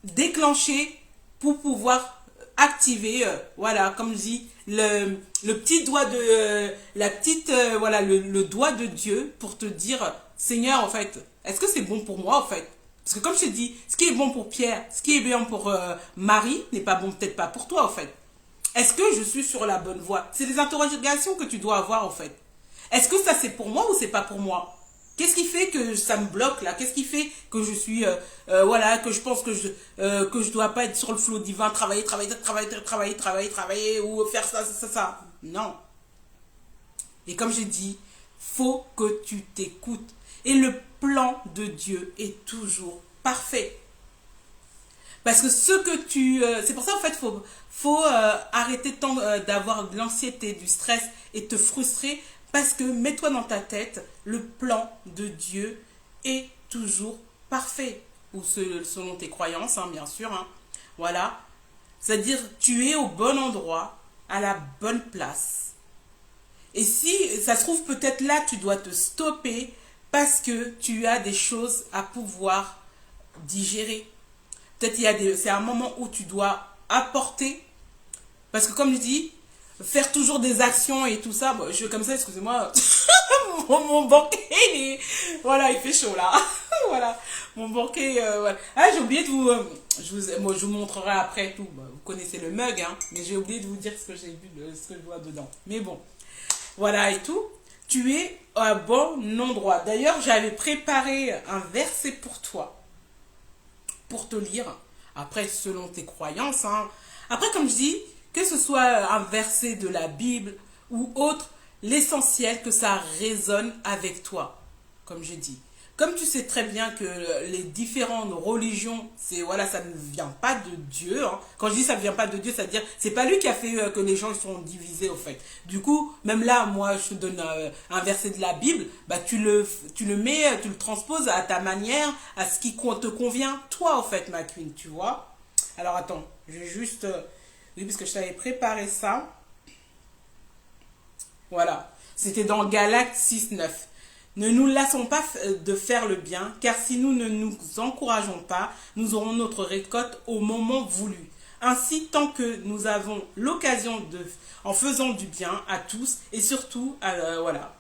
déclencher pour pouvoir activer, voilà, comme je dis, le petit doigt de, voilà, le doigt de Dieu pour te dire, Seigneur, en fait, est-ce que c'est bon pour moi, en fait? Parce que comme je te dis, ce qui est bon pour Pierre, ce qui est bien pour Marie, n'est pas bon peut-être pas pour toi, en fait. Est-ce que je suis sur la bonne voie? C'est des interrogations que tu dois avoir, en fait. Est-ce que ça c'est pour moi ou c'est pas pour moi? Qu'est-ce qui fait que ça me bloque là? Qu'est-ce qui fait que je suis voilà, que je pense que je dois pas être sur le flot divin, travailler ou faire ça. Non. Et comme j'ai dit, faut que tu t'écoutes. Et le plan de Dieu est toujours parfait. Parce que ce que tu... c'est pour ça, en fait, faut arrêter d'avoir de l'anxiété, du stress et te frustrer. Parce que mets-toi dans ta tête, le plan de Dieu est toujours parfait. Ou selon tes croyances, hein, bien sûr. Hein. Voilà. C'est-à-dire, tu es au bon endroit, à la bonne place. Et si ça se trouve, peut-être là, tu dois te stopper parce que tu as des choses à pouvoir digérer. Peut-être c'est un moment où tu dois apporter. Parce que comme je dis, faire toujours des actions et tout ça, bon, comme ça, excusez-moi, mon banquet, voilà, il fait chaud là. Voilà, mon banquet, voilà. Ah, j'ai oublié de vous, je vous montrerai après tout. Bah, vous connaissez le mug, hein, mais j'ai oublié de vous dire ce que j'ai vu, ce que je vois dedans. Mais bon, voilà et tout. Tu es à bon endroit. D'ailleurs, j'avais préparé un verset pour toi, pour te lire. Après, selon tes croyances, hein. Après, comme je dis, que ce soit un verset de la Bible ou autre, l'essentiel que ça résonne avec toi, comme je dis. Comme tu sais très bien que les différentes religions, voilà, ça ne vient pas de Dieu. Hein. Quand je dis ça ne vient pas de Dieu, c'est-à-dire c'est pas lui qui a fait que les gens sont divisés au fait. Du coup, même là, moi, je te donne un verset de la Bible, bah tu le mets, tu le transposes à ta manière, à ce qui te convient, toi, au fait, ma queen, tu vois. Alors attends, je vais juste... oui, parce que je t'avais préparé ça. Voilà. C'était dans Galates 6.9. Ne nous lassons pas de faire le bien, car si nous ne nous encourageons pas, nous aurons notre récolte au moment voulu. Ainsi, tant que nous avons l'occasion en faisant du bien à tous, et surtout,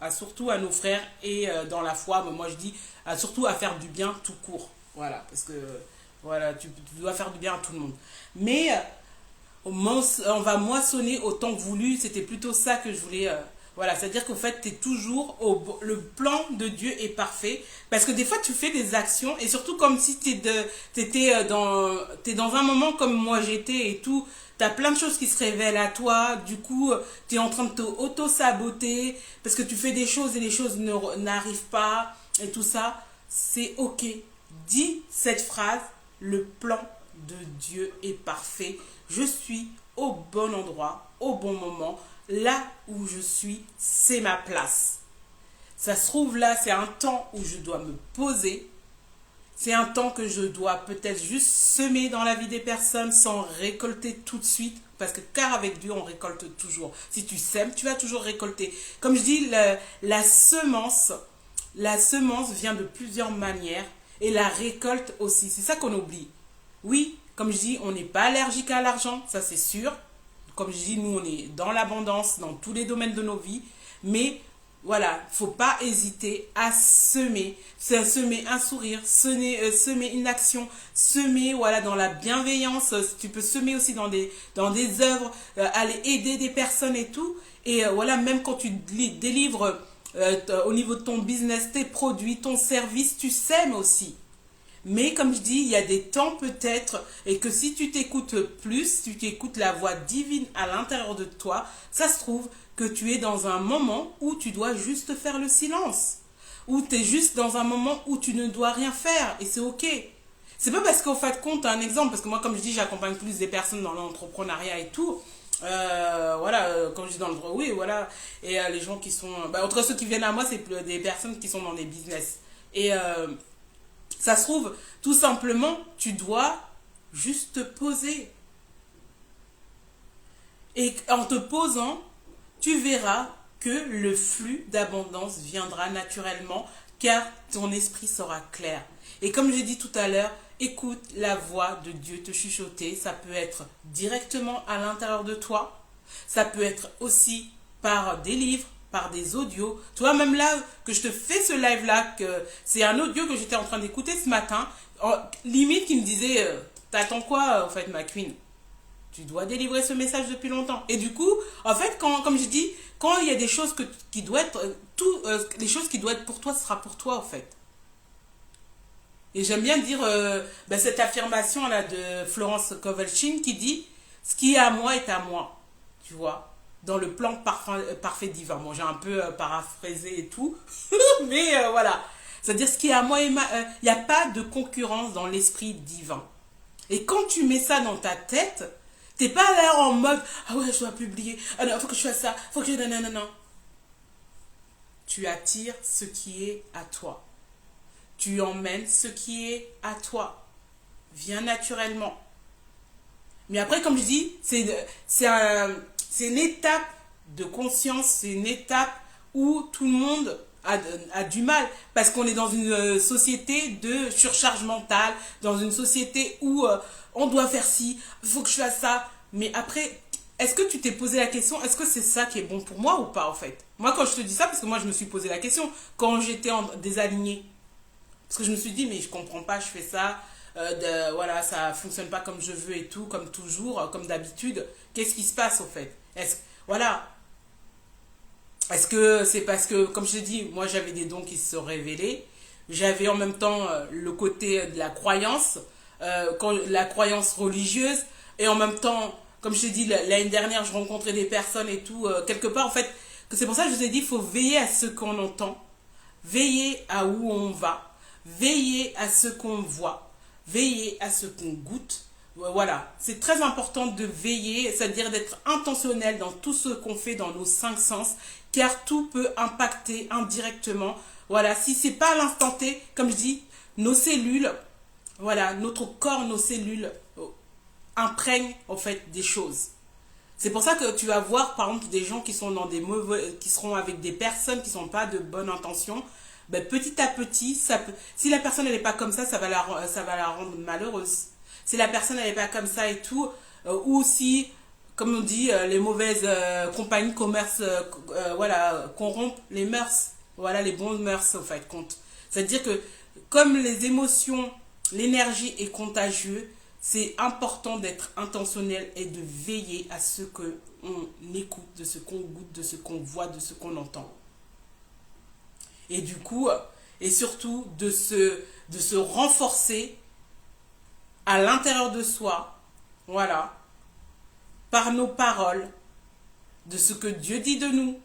surtout à nos frères et dans la foi, moi je dis, surtout à faire du bien tout court. Voilà, parce que voilà, tu dois faire du bien à tout le monde. Mais on va moissonner au temps voulu, c'était plutôt ça que je voulais Voilà, c'est-à-dire qu'en fait, tu es toujours le plan de Dieu est parfait. Parce que des fois, tu fais des actions, et surtout comme si t'es dans un moment comme moi j'étais et tout. Tu as plein de choses qui se révèlent à toi. Du coup, tu es en train de te auto-saboter parce que tu fais des choses et les choses n'arrivent pas et tout ça. C'est ok. Dis cette phrase, le plan de Dieu est parfait. Je suis au bon endroit, au bon moment. Là où je suis, c'est ma place. Ça se trouve là, c'est un temps où je dois me poser. C'est un temps que je dois peut-être juste semer dans la vie des personnes sans récolter tout de suite. Parce que car avec Dieu, on récolte toujours. Si tu sèmes, tu vas toujours récolter. Comme je dis, la semence vient de plusieurs manières. Et la récolte aussi. C'est ça qu'on oublie. Oui, comme je dis, on n'est pas allergique à l'argent, ça c'est sûr. Comme je dis, nous on est dans l'abondance dans tous les domaines de nos vies. Mais voilà, il ne faut pas hésiter à semer. Semer un sourire, semer une action, semer voilà, dans la bienveillance. Tu peux semer aussi dans des œuvres, aller aider des personnes et tout. Et voilà, même quand tu délivres au niveau de ton business, tes produits, ton service, tu sèmes aussi. Mais comme je dis, il y a des temps peut-être, et que si tu t'écoutes plus, si tu écoutes la voix divine à l'intérieur de toi, ça se trouve que tu es dans un moment où tu dois juste faire le silence. Ou tu es juste dans un moment où tu ne dois rien faire, et c'est ok. C'est pas parce qu'au fait de compte, un exemple, parce que moi comme je dis, j'accompagne plus des personnes dans l'entrepreneuriat et tout. Voilà, comme je dis dans le droit, oui, voilà. Et les gens qui sont... entre ceux qui viennent à moi, c'est des personnes qui sont dans des business. Et... ça se trouve, tout simplement, tu dois juste te poser. Et en te posant, tu verras que le flux d'abondance viendra naturellement car ton esprit sera clair. Et comme j'ai dit tout à l'heure, écoute la voix de Dieu te chuchoter. Ça peut être directement à l'intérieur de toi. Ça peut être aussi par des livres, par des audios. Tu vois, même là que je te fais ce live-là, c'est un audio que j'étais en train d'écouter ce matin, limite qui me disait, t'attends quoi en fait ma queen? Tu dois délivrer ce message depuis longtemps. Et du coup, en fait, comme je dis, quand il y a des choses qui doivent être, les choses qui doivent être pour toi, ce sera pour toi en fait. Et j'aime bien dire cette affirmation là de Florence Kovalchine qui dit, ce qui est à moi est à moi. Tu vois, dans le plan parfait divin. Bon, j'ai un peu paraphrasé et tout, mais voilà. C'est-à-dire, ce qui est à moi, il n'y a pas de concurrence dans l'esprit divin. Et quand tu mets ça dans ta tête, t'es pas là en mode, ah ouais, je dois publier, ah non, faut que je fasse ça, faut que je... Non, non, non, non. Tu attires ce qui est à toi. Tu emmènes ce qui est à toi. Viens naturellement. Mais après, comme je dis, c'est une étape de conscience, c'est une étape où tout le monde a du mal parce qu'on est dans une société de surcharge mentale, dans une société où on doit faire ci, il faut que je fasse ça. Mais après, est-ce que tu t'es posé la question, est-ce que c'est ça qui est bon pour moi ou pas en fait? Moi, quand je te dis ça, parce que moi je me suis posé la question quand j'étais désalignée. Parce que je me suis dit, mais je comprends pas, je fais ça, voilà, ça fonctionne pas comme je veux et tout, comme toujours, comme d'habitude. Qu'est-ce qui se passe au fait? Voilà. Est-ce que c'est parce que, comme je t'ai dit, moi j'avais des dons qui se sont révélés. J'avais en même temps le côté de la croyance, la croyance religieuse. Et en même temps, comme je t'ai dit, l'année dernière, je rencontrais des personnes et tout. Quelque part, en fait, c'est pour ça que je vous ai dit, il faut veiller à ce qu'on entend. Veiller à où on va. Veiller à ce qu'on voit. Veiller à ce qu'on goûte. Voilà, c'est très important de veiller, c'est-à-dire d'être intentionnel dans tout ce qu'on fait dans nos 5 sens, car tout peut impacter indirectement. Voilà, si c'est pas à l'instant T, comme je dis, nos cellules, voilà, notre corps, nos cellules imprègnent en fait des choses. C'est pour ça que tu vas voir par exemple des gens qui sont dans qui seront avec des personnes qui sont pas de bonne intention. Ben, petit à petit, si la personne n'est pas comme ça va la rendre malheureuse. Si la personne n'est pas comme ça et tout, ou si, comme on dit, les mauvaises compagnies commerce, voilà, corrompent les mœurs, voilà, les bonnes mœurs au fait compte. C'est-à-dire que comme les émotions, l'énergie est contagieuse, c'est important d'être intentionnel et de veiller à ce qu'on écoute, de ce qu'on goûte, de ce qu'on voit, de ce qu'on entend. Et du coup, et surtout de se renforcer à l'intérieur de soi, voilà, par nos paroles, de ce que Dieu dit de nous.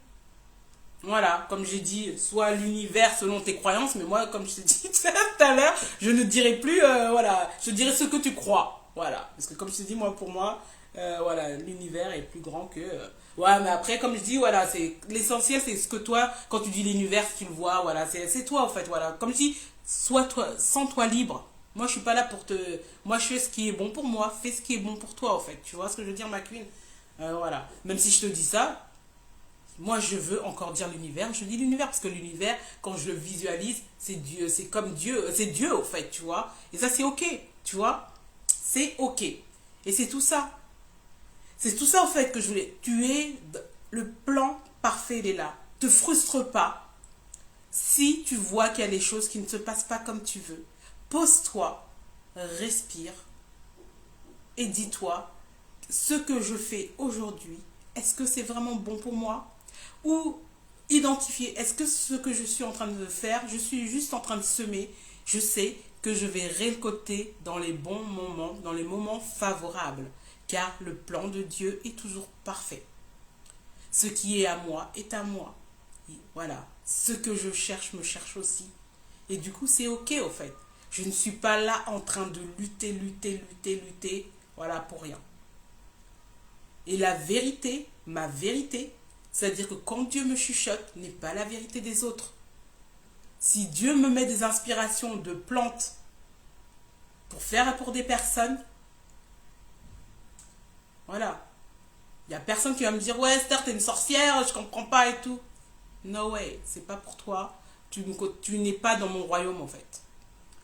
Voilà, comme j'ai dit, soit l'univers selon tes croyances, mais moi, comme je t'ai dit tout à l'heure, je ne dirai plus, voilà, je dirai ce que tu crois. Voilà, parce que comme je t'ai dit, moi, pour moi, voilà, l'univers est plus grand que... ouais, mais après, comme je dis, voilà, c'est l'essentiel, c'est ce que toi, quand tu dis l'univers, tu le vois, voilà, c'est toi, en fait, voilà. Comme je dis, sois toi, sens-toi libre. Moi, je suis pas là pour te... Moi, je fais ce qui est bon pour moi, fais ce qui est bon pour toi, en fait. Tu vois ce que je veux dire, ma queen? Voilà. Même si je te dis ça, moi, je veux encore dire l'univers. Je dis l'univers parce que l'univers, quand je le visualise, c'est Dieu. C'est comme Dieu. C'est Dieu, au fait, tu vois. Et ça, c'est OK, tu vois. C'est OK. Et c'est tout ça. C'est tout ça, en fait, que je voulais. Tu es... Le plan parfait, il est là. Te frustre pas. Si tu vois qu'il y a des choses qui ne se passent pas comme tu veux, pose-toi, respire et dis-toi, ce que je fais aujourd'hui, est-ce que c'est vraiment bon pour moi? Ou identifier, est-ce que ce que je suis en train de faire, je suis juste en train de semer, je sais que je vais récolter dans les bons moments, dans les moments favorables, car le plan de Dieu est toujours parfait. Ce qui est à moi est à moi. Et voilà, ce que je cherche me cherche aussi. Et du coup, c'est OK, au fait. Je ne suis pas là en train de lutter, voilà, pour rien. Et la vérité, ma vérité, c'est-à-dire que quand Dieu me chuchote, n'est pas la vérité des autres. Si Dieu me met des inspirations de plantes pour faire pour des personnes, voilà. Il n'y a personne qui va me dire, ouais, Esther, t'es une sorcière, je comprends pas et tout. No way, c'est pas pour toi. Tu n'es pas dans mon royaume, en fait.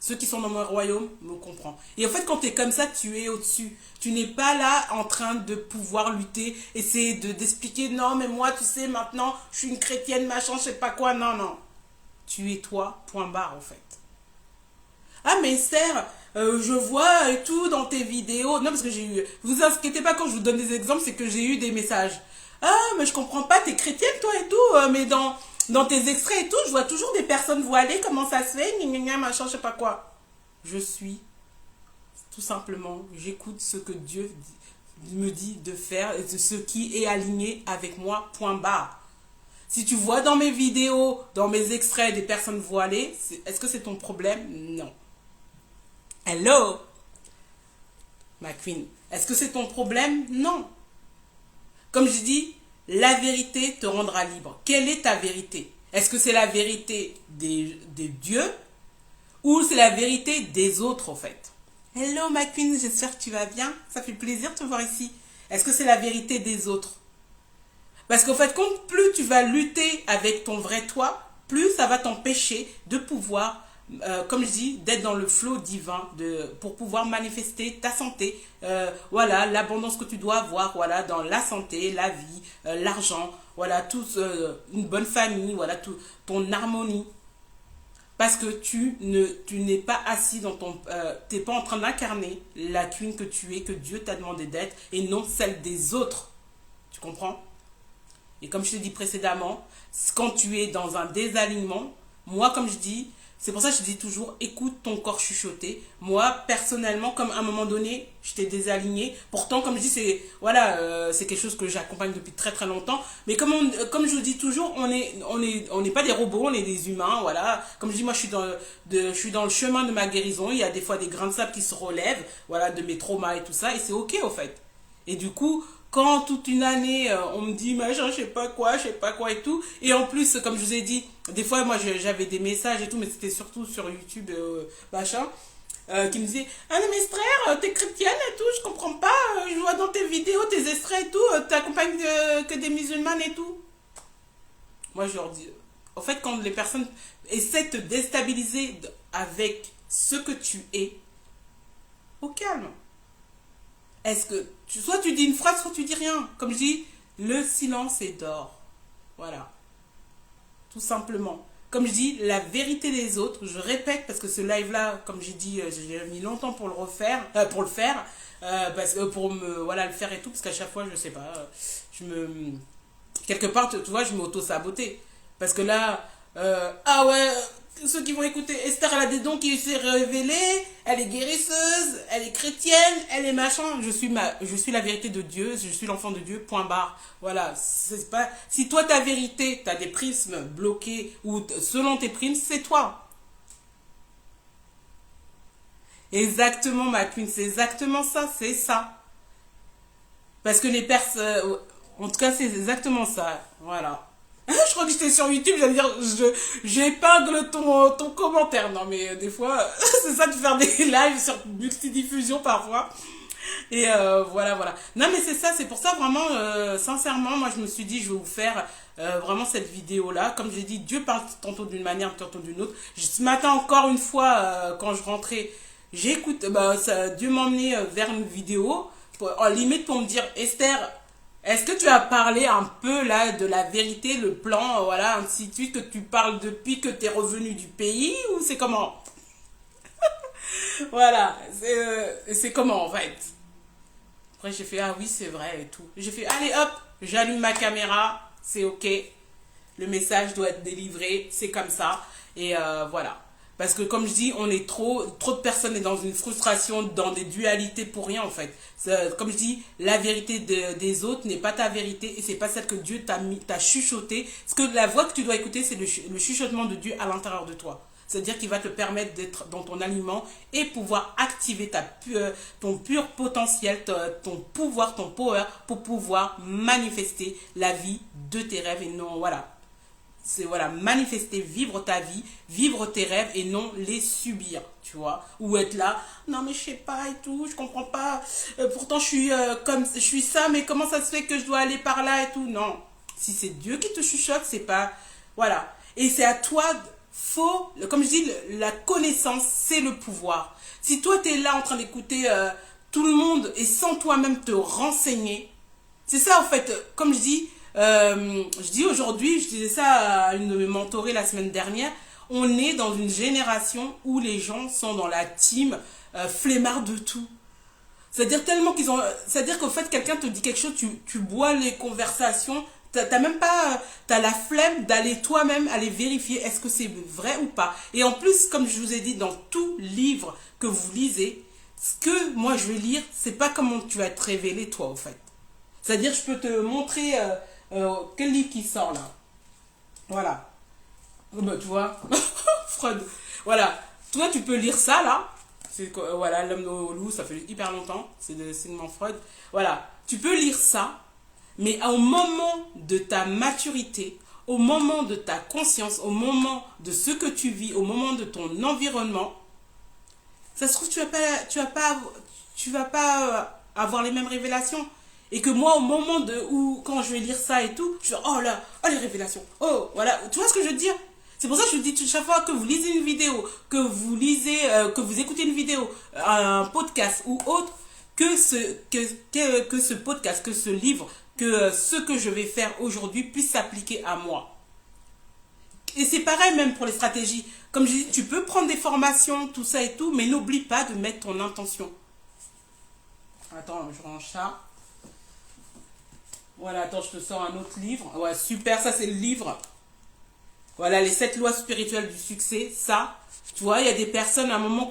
Ceux qui sont dans mon royaume me comprennent. Et en fait, quand tu es comme ça, tu es au-dessus. Tu n'es pas là en train de pouvoir lutter, essayer d'expliquer, non, mais moi, tu sais, maintenant, je suis une chrétienne, machin, je sais pas quoi. Non, non. Tu es toi, point barre, en fait. Ah, mais Esther, je vois et tout dans tes vidéos. Non, parce que j'ai eu... Vous inquiétez pas quand je vous donne des exemples, c'est que j'ai eu des messages. Ah, mais je comprends pas, t'es chrétienne, toi, et tout, mais dans tes extraits et tout, je vois toujours des personnes voilées, comment ça se fait, gna gna machin, je sais pas quoi. Je suis, tout simplement, j'écoute ce que Dieu me dit de faire et de ce qui est aligné avec moi, point barre. Si tu vois dans mes vidéos, dans mes extraits des personnes voilées, est-ce que c'est ton problème? Non. Hello, ma queen. Est-ce que c'est ton problème? Non. Comme je dis, la vérité te rendra libre. Quelle est ta vérité? Est-ce que c'est la vérité des dieux ou c'est la vérité des autres, en fait? Hello, ma queen, j'espère que tu vas bien. Ça fait plaisir de te voir ici. Est-ce que c'est la vérité des autres? Parce qu'en fait, plus tu vas lutter avec ton vrai toi, plus ça va t'empêcher de pouvoir, comme je dis, d'être dans le flot divin, pour pouvoir manifester ta santé, voilà, l'abondance que tu dois avoir, voilà, dans la santé, la vie, l'argent, voilà, une bonne famille, voilà, ton harmonie. Parce que tu n'es pas assis dans ton... tu n'es pas en train d'incarner la queen que tu es, que Dieu t'a demandé d'être, et non celle des autres. Tu comprends? Et comme je te dis précédemment, quand tu es dans un désalignement, moi, comme je dis, c'est pour ça que je dis toujours, écoute ton corps chuchoter. Moi, personnellement, comme à un moment donné, j'étais désaligné. Pourtant, comme je dis, c'est quelque chose que j'accompagne depuis très très longtemps. Mais comme je vous dis toujours, on n'est pas des robots, on est des humains, voilà. Comme je dis, moi, je suis dans le chemin de ma guérison. Il y a des fois des grains de sable qui se relèvent, voilà, de mes traumas et tout ça. Et c'est OK, au fait. Et du coup, quand toute une année, on me dit, machin, je sais pas quoi et tout. Et en plus, comme je vous ai dit, des fois, moi, j'avais des messages et tout, mais c'était surtout sur YouTube, machin, qui me disaient, ah non, mais frère, t'es chrétienne et tout, je comprends pas, je vois dans tes vidéos, tes extraits et tout, t'accompagnes que des musulmanes et tout. Moi, je leur dis, en fait, quand les personnes essaient de te déstabiliser avec ce que tu es, au calme. Est-ce que soit tu dis une phrase, soit tu dis rien. Comme je dis, le silence est d'or. Voilà. Tout simplement. comme je dis, la vérité des autres. Je répète parce que ce live-là, comme j'ai dit, j'ai mis longtemps pour le refaire, pour le faire, parce que pour me, voilà, le faire et tout, parce qu'à chaque fois, je sais pas, je me, quelque part, tu vois, je m'auto-sabotais. Parce que là, ah ouais, ceux qui vont écouter, Esther, elle a des dons qui s'est révélée, elle est guérisseuse, elle est chrétienne, elle est machin. Je suis la vérité de Dieu, je suis l'enfant de Dieu, point barre. Voilà, c'est pas, si toi ta vérité, t'as des prismes bloqués, ou selon tes prismes, c'est toi. Exactement, ma queen, c'est exactement ça, c'est ça. Parce que les personnes, en tout cas, c'est exactement ça. Voilà. Je crois que j'étais sur YouTube, j'allais dire, j'épingle ton commentaire. Non, mais des fois, c'est ça de faire des lives sur multidiffusion parfois. Et voilà, voilà. Non, mais c'est ça, c'est pour ça vraiment, sincèrement, moi je me suis dit, je vais vous faire vraiment cette vidéo-là. Comme j'ai dit, Dieu parle tantôt d'une manière, tantôt d'une autre. Ce matin, encore une fois, quand je rentrais, j'écoute, bah, Dieu m'a emmené vers une vidéo, en limite pour me dire, Esther, est-ce que tu as parlé un peu là de la vérité, le plan, voilà, ainsi de suite, que tu parles depuis que tu es revenu du pays, ou c'est comment? Voilà, c'est comment en fait? Après j'ai fait, ah oui c'est vrai et tout. J'ai fait, allez hop, j'allume ma caméra, c'est ok, le message doit être délivré, c'est comme ça. Et voilà. Parce que comme je dis, on est trop de personnes est dans une frustration, dans des dualités pour rien en fait. Comme je dis, la vérité des autres n'est pas ta vérité et c'est pas celle que Dieu t'a chuchoté. Parce que la voix que tu dois écouter, c'est le chuchotement de Dieu à l'intérieur de toi. C'est-à-dire qu'il va te permettre d'être dans ton aliment et pouvoir activer ton pur potentiel, ton pouvoir, ton power pour pouvoir manifester la vie de tes rêves et non, voilà. C'est voilà, manifester, vivre ta vie, vivre tes rêves et non les subir, tu vois. Ou être là, non mais je sais pas et tout, je comprends pas. Pourtant je suis ça, mais comment ça se fait que je dois aller par là et tout? Non. Si c'est Dieu qui te chuchote, c'est pas, voilà. Et c'est à toi, comme je dis, la connaissance, c'est le pouvoir. Si toi tu es là en train d'écouter tout le monde et sans toi-même te renseigner, c'est ça en fait, comme je dis aujourd'hui, je disais ça à une de mes mentorées la semaine dernière, on est dans une génération où les gens sont dans la team flemmard de tout. C'est-à-dire tellement qu'ils ont... C'est-à-dire qu'au fait, quelqu'un te dit quelque chose, tu bois les conversations, t'as même pas... T'as la flemme d'aller toi-même aller vérifier est-ce que c'est vrai ou pas. Et en plus, comme je vous ai dit, dans tout livre que vous lisez, ce que moi je vais lire, c'est pas comment tu vas te révéler toi, au fait. C'est-à-dire, je peux te montrer... quel livre qui sort là? Voilà. Bah, tu vois, Freud. Voilà. Toi, tu peux lire ça là. C'est voilà, L'homme au loup, ça fait hyper longtemps. C'est de Sigmund Freud. Voilà. Tu peux lire ça, mais au moment de ta maturité, au moment de ta conscience, au moment de ce que tu vis, au moment de ton environnement, ça se trouve, tu vas pas avoir les mêmes révélations. Et que moi, au moment où, quand je vais lire ça et tout, je vais, oh là, oh les révélations, oh, voilà. Tu vois ce que je veux dire? C'est pour ça que je dis chaque fois que vous lisez une vidéo, que vous écoutez une vidéo, un podcast ou autre, que ce podcast, que ce livre, que ce que je vais faire aujourd'hui puisse s'appliquer à moi. Et c'est pareil même pour les stratégies. Comme je dis, tu peux prendre des formations, tout ça et tout, mais n'oublie pas de mettre ton intention. Attends, je range ça. Voilà, attends, je te sors un autre livre. Ouais, super, ça c'est le livre. Voilà, les 7 lois spirituelles du succès. Ça, tu vois, il y a des personnes à un moment,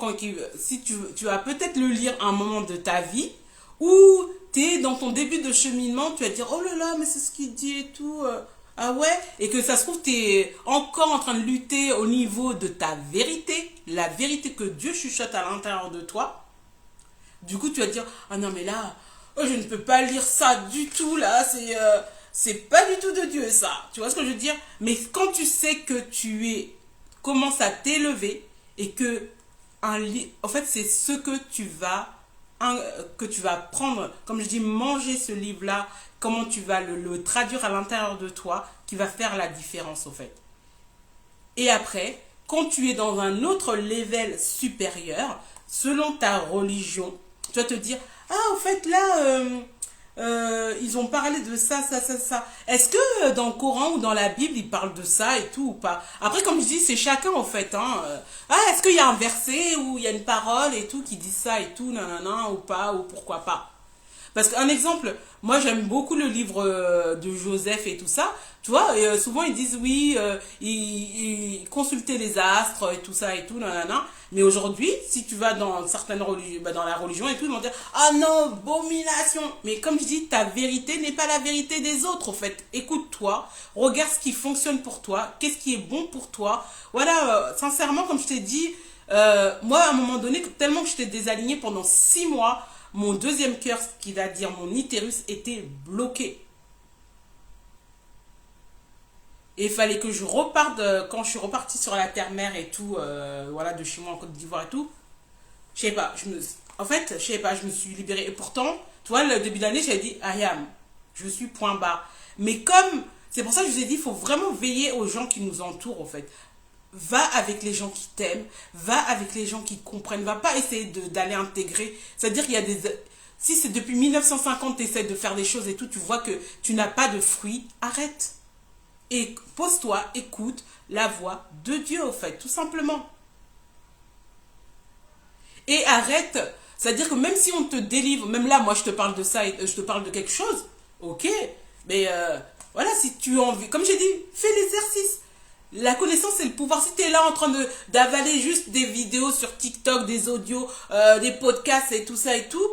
si tu vas peut-être le lire à un moment de ta vie, où tu es dans ton début de cheminement, tu vas te dire, oh là là, mais c'est ce qu'il dit et tout. Ah ouais? Et que ça se trouve, tu es encore en train de lutter au niveau de ta vérité, la vérité que Dieu chuchote à l'intérieur de toi. Du coup, tu vas te dire, ah non, mais là... Oh, je ne peux pas lire ça du tout, là, c'est pas du tout de Dieu, ça. Tu vois ce que je veux dire? Mais quand tu sais que commences à t'élever et que, en fait, c'est ce que tu vas prendre, comme je dis, manger ce livre-là, comment tu vas le traduire à l'intérieur de toi, qui va faire la différence, au fait. Et après, quand tu es dans un autre level supérieur, selon ta religion, tu vas te dire, ah, au fait, là, ils ont parlé de ça, ça, ça, ça. Est-ce que dans le Coran ou dans la Bible, ils parlent de ça et tout ou pas? Après, comme je dis, c'est chacun en fait. Hein. Ah, est-ce qu'il y a un verset ou il y a une parole et tout qui dit ça et tout, nanana, ou pas, ou pourquoi pas? Parce qu'un exemple, moi j'aime beaucoup le livre de Joseph et tout ça. Tu vois, et, souvent ils disent oui, ils consultaient les astres et tout ça et tout, nanana. Mais aujourd'hui, si tu vas dans certaines religions, dans la religion et tout, ils vont dire ah non, abomination. Mais comme je dis, ta vérité n'est pas la vérité des autres, en fait. Écoute-toi, regarde ce qui fonctionne pour toi, qu'est-ce qui est bon pour toi. Voilà, sincèrement, comme je t'ai dit, moi à un moment donné, tellement que j'étais désalignée pendant 6 mois, mon deuxième cœur, ce qui va dire mon utérus, était bloqué. Et il fallait que je reparte, quand je suis repartie sur la terre-mère et tout, voilà, de chez moi en Côte d'Ivoire et tout, je sais pas, en fait, je sais pas, je me suis libérée. Et pourtant, tu vois, le début d'année, j'avais dit, I am, je suis point barre. Mais comme, c'est pour ça que je vous ai dit, il faut vraiment veiller aux gens qui nous entourent, en fait. Va avec les gens qui t'aiment, va avec les gens qui comprennent, va pas essayer d'aller intégrer. C'est-à-dire qu'il y a des... Si c'est depuis 1950 tu essaies de faire des choses et tout, tu vois que tu n'as pas de fruits, arrête. Et pose-toi, écoute la voix de Dieu, au fait, tout simplement. Et arrête, c'est-à-dire que même si on te délivre, même là, moi je te parle de ça, je te parle de quelque chose, ok, mais voilà, si tu as envie, comme j'ai dit, fais l'exercice. La connaissance, c'est le pouvoir. Si tu es là en train d'avaler juste des vidéos sur TikTok, des audios, des podcasts et tout ça et tout,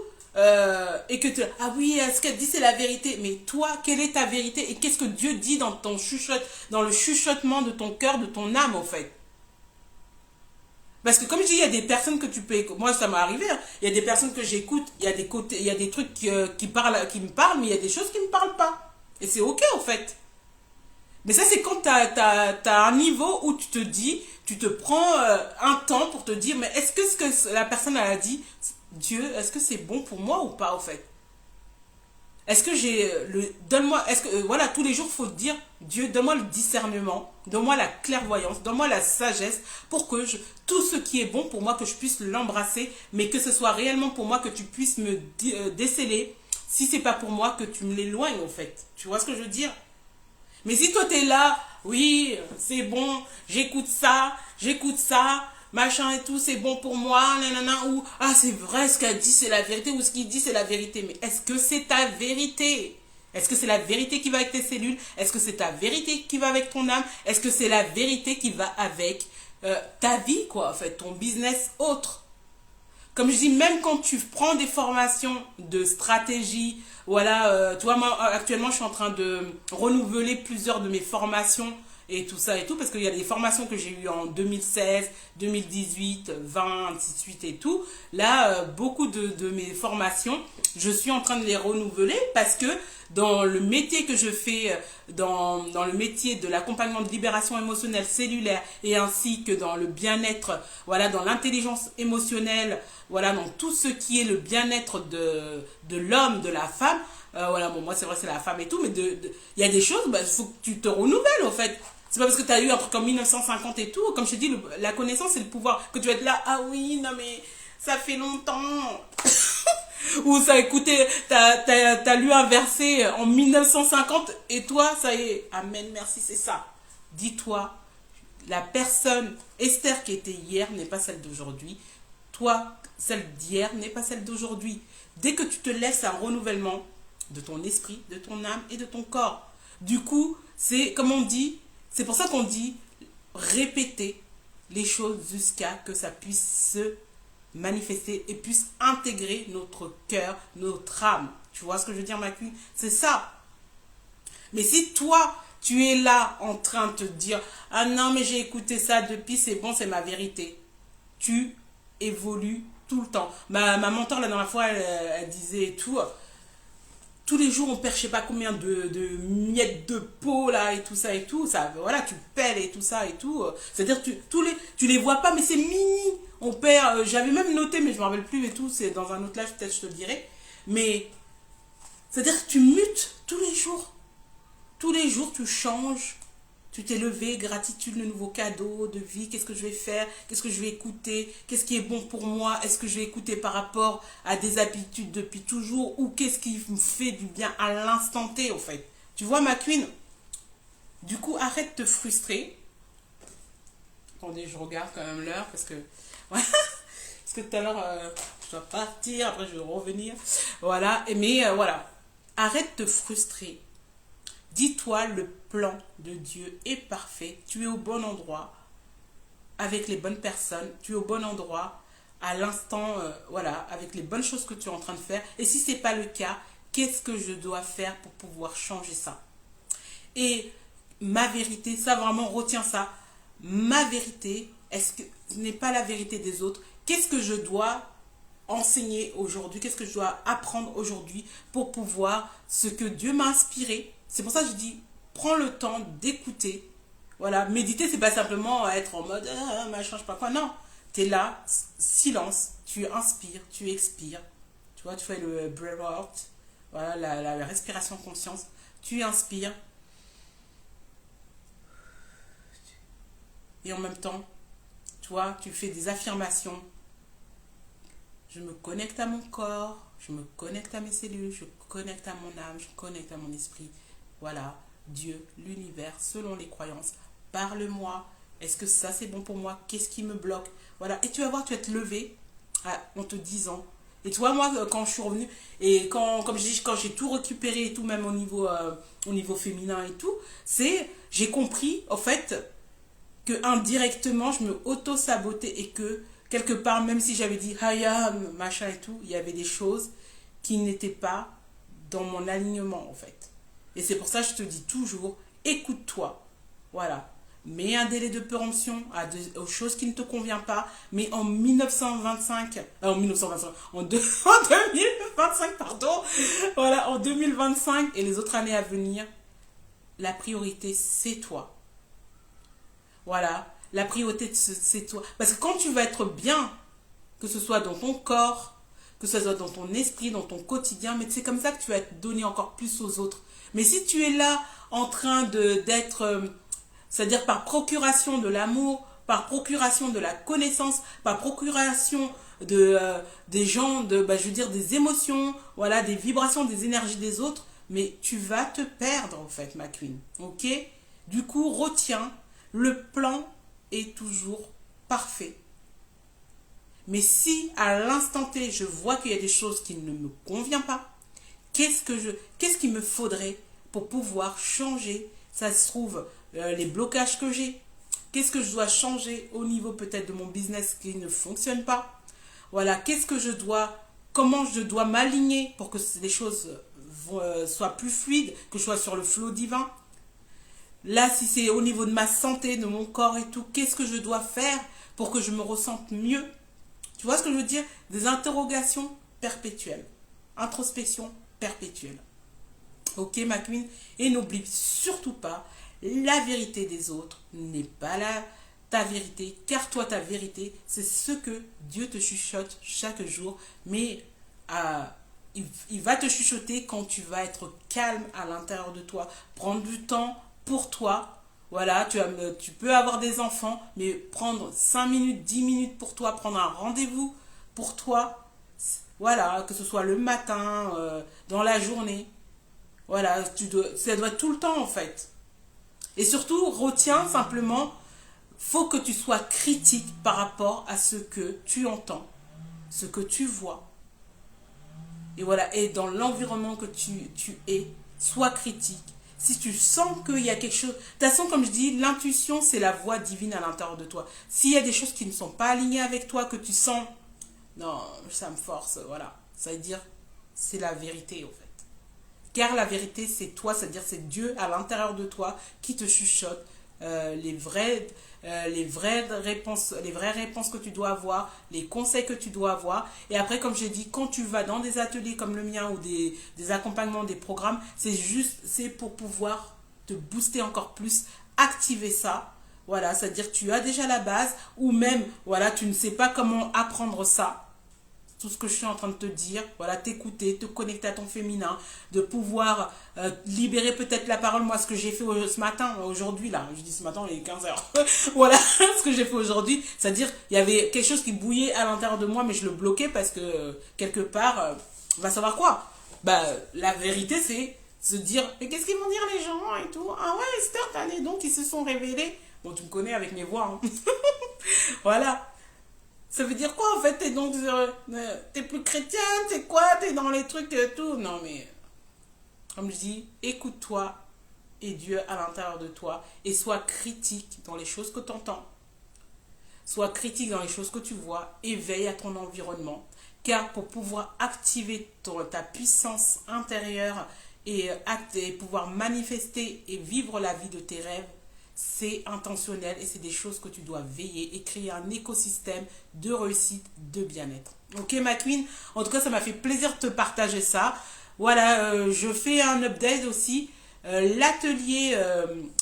et que tu... Ah oui, ce qu'elle dit, c'est la vérité. Mais toi, quelle est ta vérité? Et qu'est-ce que Dieu dit dans ton dans le chuchotement de ton cœur, de ton âme, en fait? Parce que comme je dis, il y a des personnes que tu peux écouter. Moi, ça m'est arrivé. Hein. Il y a des personnes que j'écoute. Il y a des côtés, il y a des trucs qui parlent, qui me parlent, mais il y a des choses qui ne me parlent pas. Et c'est ok, en fait. Mais ça, c'est quand tu as un niveau où tu te dis, tu te prends un temps pour te dire, mais est-ce que ce que la personne elle a dit, Dieu, est-ce que c'est bon pour moi ou pas, au fait? Est-ce que j'ai le... Donne-moi... Est-ce que... voilà, tous les jours, il faut dire, Dieu, donne-moi le discernement, donne-moi la clairvoyance, donne-moi la sagesse pour que tout ce qui est bon pour moi, que je puisse l'embrasser, mais que ce soit réellement pour moi, que tu puisses me déceler. Si c'est pas pour moi, que tu me l'éloignes, en fait. Tu vois ce que je veux dire? Mais si toi t'es là, oui, c'est bon, j'écoute ça, machin et tout, c'est bon pour moi, nanana, ou ah c'est vrai, ce qu'elle dit c'est la vérité, ou ce qu'il dit c'est la vérité. Mais est-ce que c'est ta vérité? Est-ce que c'est la vérité qui va avec tes cellules? Est-ce que c'est ta vérité qui va avec ton âme? Est-ce que c'est la vérité qui va avec ta vie, quoi, en fait, ton business autre? Comme je dis, même quand tu prends des formations de stratégie, voilà, tu vois, moi, actuellement, je suis en train de renouveler plusieurs de mes formations et tout ça et tout, parce qu'il y a des formations que j'ai eues en 2016, 2018, 20, ainsi de suite et tout. Là, beaucoup de mes formations, je suis en train de les renouveler parce que dans le métier que je fais, dans le métier de l'accompagnement de libération émotionnelle cellulaire et ainsi que dans le bien-être, voilà, dans l'intelligence émotionnelle, voilà, dans tout ce qui est le bien-être de l'homme, de la femme, voilà, bon, moi c'est vrai c'est la femme et tout, mais il y a des choses, bah, il faut que tu te renouvelles en fait. C'est pas parce que tu as eu un truc en 1950 et tout, comme je te dis, la connaissance c'est le pouvoir, que tu vas être là, ah oui, non mais ça fait longtemps. Ou ça, écoutez, t'as lu un verset en 1950 et toi, ça y est, amen, merci, c'est ça. Dis-toi, la personne, Esther qui était hier n'est pas celle d'aujourd'hui. Toi, celle d'hier n'est pas celle d'aujourd'hui. Dès que tu te laisses un renouvellement de ton esprit, de ton âme et de ton corps. Du coup, c'est comme on dit, c'est pour ça qu'on dit répéter les choses jusqu'à que ça puisse se manifester et puisse intégrer notre cœur, notre âme. Tu vois ce que je veux dire, ma queen? C'est ça. Mais si toi, tu es là en train de te dire « Ah non, mais j'ai écouté ça depuis, c'est bon, c'est ma vérité. » Tu évolues tout le temps. Ma mentor, la dernière fois, elle disait et tout, tous les jours, on perd je sais pas combien de miettes de peau, là, et tout ça, et tout. Ça, voilà, tu pèles et tout ça, et tout. C'est-à-dire, tu les vois pas, mais c'est mini. On perd, j'avais même noté, mais je me rappelle plus et tout. C'est dans un autre live, peut-être je te le dirai. Mais, c'est-à-dire que tu mutes tous les jours. Tous les jours, tu changes Tu t'es levé, gratitude, le nouveau cadeau de vie, qu'est-ce que je vais faire, qu'est-ce que je vais écouter, qu'est-ce qui est bon pour moi, est-ce que je vais écouter par rapport à des habitudes depuis toujours ou qu'est-ce qui me fait du bien à l'instant T, au fait. Tu vois, ma queen, du coup, arrête de te frustrer. Attendez, je regarde quand même l'heure parce que... parce que tout à l'heure, je dois partir, après je vais revenir. Voilà, mais voilà. Arrête de te frustrer. Dis-toi, le plan de Dieu est parfait. Tu es au bon endroit, avec les bonnes personnes. Tu es au bon endroit, à l'instant, voilà, avec les bonnes choses que tu es en train de faire. Et si ce n'est pas le cas, qu'est-ce que je dois faire pour pouvoir changer ça? Et ma vérité, ça vraiment, retiens ça. Ma vérité, est-ce que ce n'est pas la vérité des autres? Qu'est-ce que je dois enseigner aujourd'hui? Qu'est-ce que je dois apprendre aujourd'hui pour pouvoir, ce que Dieu m'a inspiré? C'est pour ça que je dis, prends le temps d'écouter. Voilà, méditer, c'est pas simplement être en mode, machin, je sais pas quoi. Non, tu es là, silence, tu inspires, tu expires. Tu vois, tu fais le breath-out, voilà, la respiration conscience. Tu inspires. Et en même temps, tu vois, tu fais des affirmations. Je me connecte à mon corps, je me connecte à mes cellules, je connecte à mon âme, je connecte à mon esprit. Voilà, Dieu, l'univers, selon les croyances. Parle-moi. Est-ce que ça c'est bon pour moi? Qu'est-ce qui me bloque? Voilà, et tu vas voir, tu vas te lever en te disant. Et tu vois, moi, quand je suis revenue, et comme je dis, quand j'ai tout récupéré et tout, même au niveau féminin et tout, j'ai compris, en fait, que indirectement je me auto-sabotais et que quelque part, même si j'avais dit Haya, machin et tout, il y avait des choses qui n'étaient pas dans mon alignement en fait. Et c'est pour ça que je te dis toujours, écoute-toi. Voilà. Mets un délai de péremption aux choses qui ne te conviennent pas. Mais en 1925, en 1925, en 2025, pardon, voilà, en 2025 et les autres années à venir, la priorité c'est toi. Voilà, la priorité, c'est toi. Parce que quand tu vas être bien, que ce soit dans ton corps, que ce soit dans ton esprit, dans ton quotidien, mais c'est comme ça que tu vas te donner encore plus aux autres. Mais si tu es là en train d'être, c'est-à-dire par procuration de l'amour, par procuration de la connaissance, par procuration des gens, je veux dire des émotions, voilà, des vibrations, des énergies des autres, mais tu vas te perdre en fait, ma queen. Ok? Du coup, retiens. Le plan est toujours parfait. Mais si à l'instant T, je vois qu'il y a des choses qui ne me conviennent pas, qu'est-ce qu'il me faudrait pour pouvoir changer, ça se trouve, les blocages que j'ai? Qu'est-ce que je dois changer au niveau peut-être de mon business qui ne fonctionne pas? Voilà, comment je dois m'aligner pour que les choses soient plus fluides, que je sois sur le flot divin? Là, si c'est au niveau de ma santé, de mon corps et tout, qu'est-ce que je dois faire pour que je me ressente mieux? Tu vois ce que je veux dire? Des interrogations perpétuelles. Introspection perpétuelle. Ok, ma queen? Et n'oublie surtout pas, la vérité des autres n'est pas ta vérité, car toi, ta vérité, c'est ce que Dieu te chuchote chaque jour, mais il va te chuchoter quand tu vas être calme à l'intérieur de toi, prendre du temps pour toi. Voilà, tu peux avoir des enfants, mais prendre 5 minutes, 10 minutes pour toi, prendre un rendez-vous pour toi, voilà, que ce soit le matin, dans la journée, voilà, ça doit être tout le temps en fait. Et surtout, retiens simplement, faut que tu sois critique par rapport à ce que tu entends, ce que tu vois. Et voilà, et dans l'environnement que tu es, sois critique. Si tu sens qu'il y a quelque chose... De toute façon, comme je dis, l'intuition, c'est la voix divine à l'intérieur de toi. S'il y a des choses qui ne sont pas alignées avec toi, que tu sens... Non, ça me force, voilà. Ça veut dire, c'est la vérité, en fait. Car la vérité, c'est toi, c'est-à-dire c'est Dieu à l'intérieur de toi qui te chuchote les vraies réponses que tu dois avoir, les conseils que tu dois avoir. Et après, comme j'ai dit, quand tu vas dans des ateliers comme le mien ou des accompagnements, des programmes, c'est pour pouvoir te booster encore plus, activer ça. Voilà, c'est-à-dire tu as déjà la base ou même, voilà, tu ne sais pas comment apprendre ça. tout ce que je suis en train de te dire, voilà, t'écouter, te connecter à ton féminin, de pouvoir libérer peut-être la parole. Moi, ce que j'ai fait ce matin, aujourd'hui, là, je dis ce matin, il est 15 heures. Voilà, ce que j'ai fait aujourd'hui, c'est-à-dire, il y avait quelque chose qui bouillait à l'intérieur de moi, mais je le bloquais parce que, quelque part, va savoir quoi. Bah, la vérité, c'est se dire, mais qu'est-ce qu'ils vont dire les gens et tout. Ah ouais, Esther, t'as né, donc ils se sont révélés. Bon, tu me connais avec mes voix, hein. Voilà. Ça veut dire quoi en fait? T'es donc t'es plus chrétien, t'es quoi? T'es dans les trucs et tout. Non mais, comme je dis, écoute-toi et Dieu à l'intérieur de toi et sois critique dans les choses que tu entends. Sois critique dans les choses que tu vois et veille à ton environnement. Car pour pouvoir activer ta puissance intérieure et pouvoir manifester et vivre la vie de tes rêves, c'est intentionnel et c'est des choses que tu dois veiller et créer un écosystème de réussite, de bien-être. Ok ma queen? En tout cas, ça m'a fait plaisir de te partager ça. Voilà, je fais un update aussi. L'atelier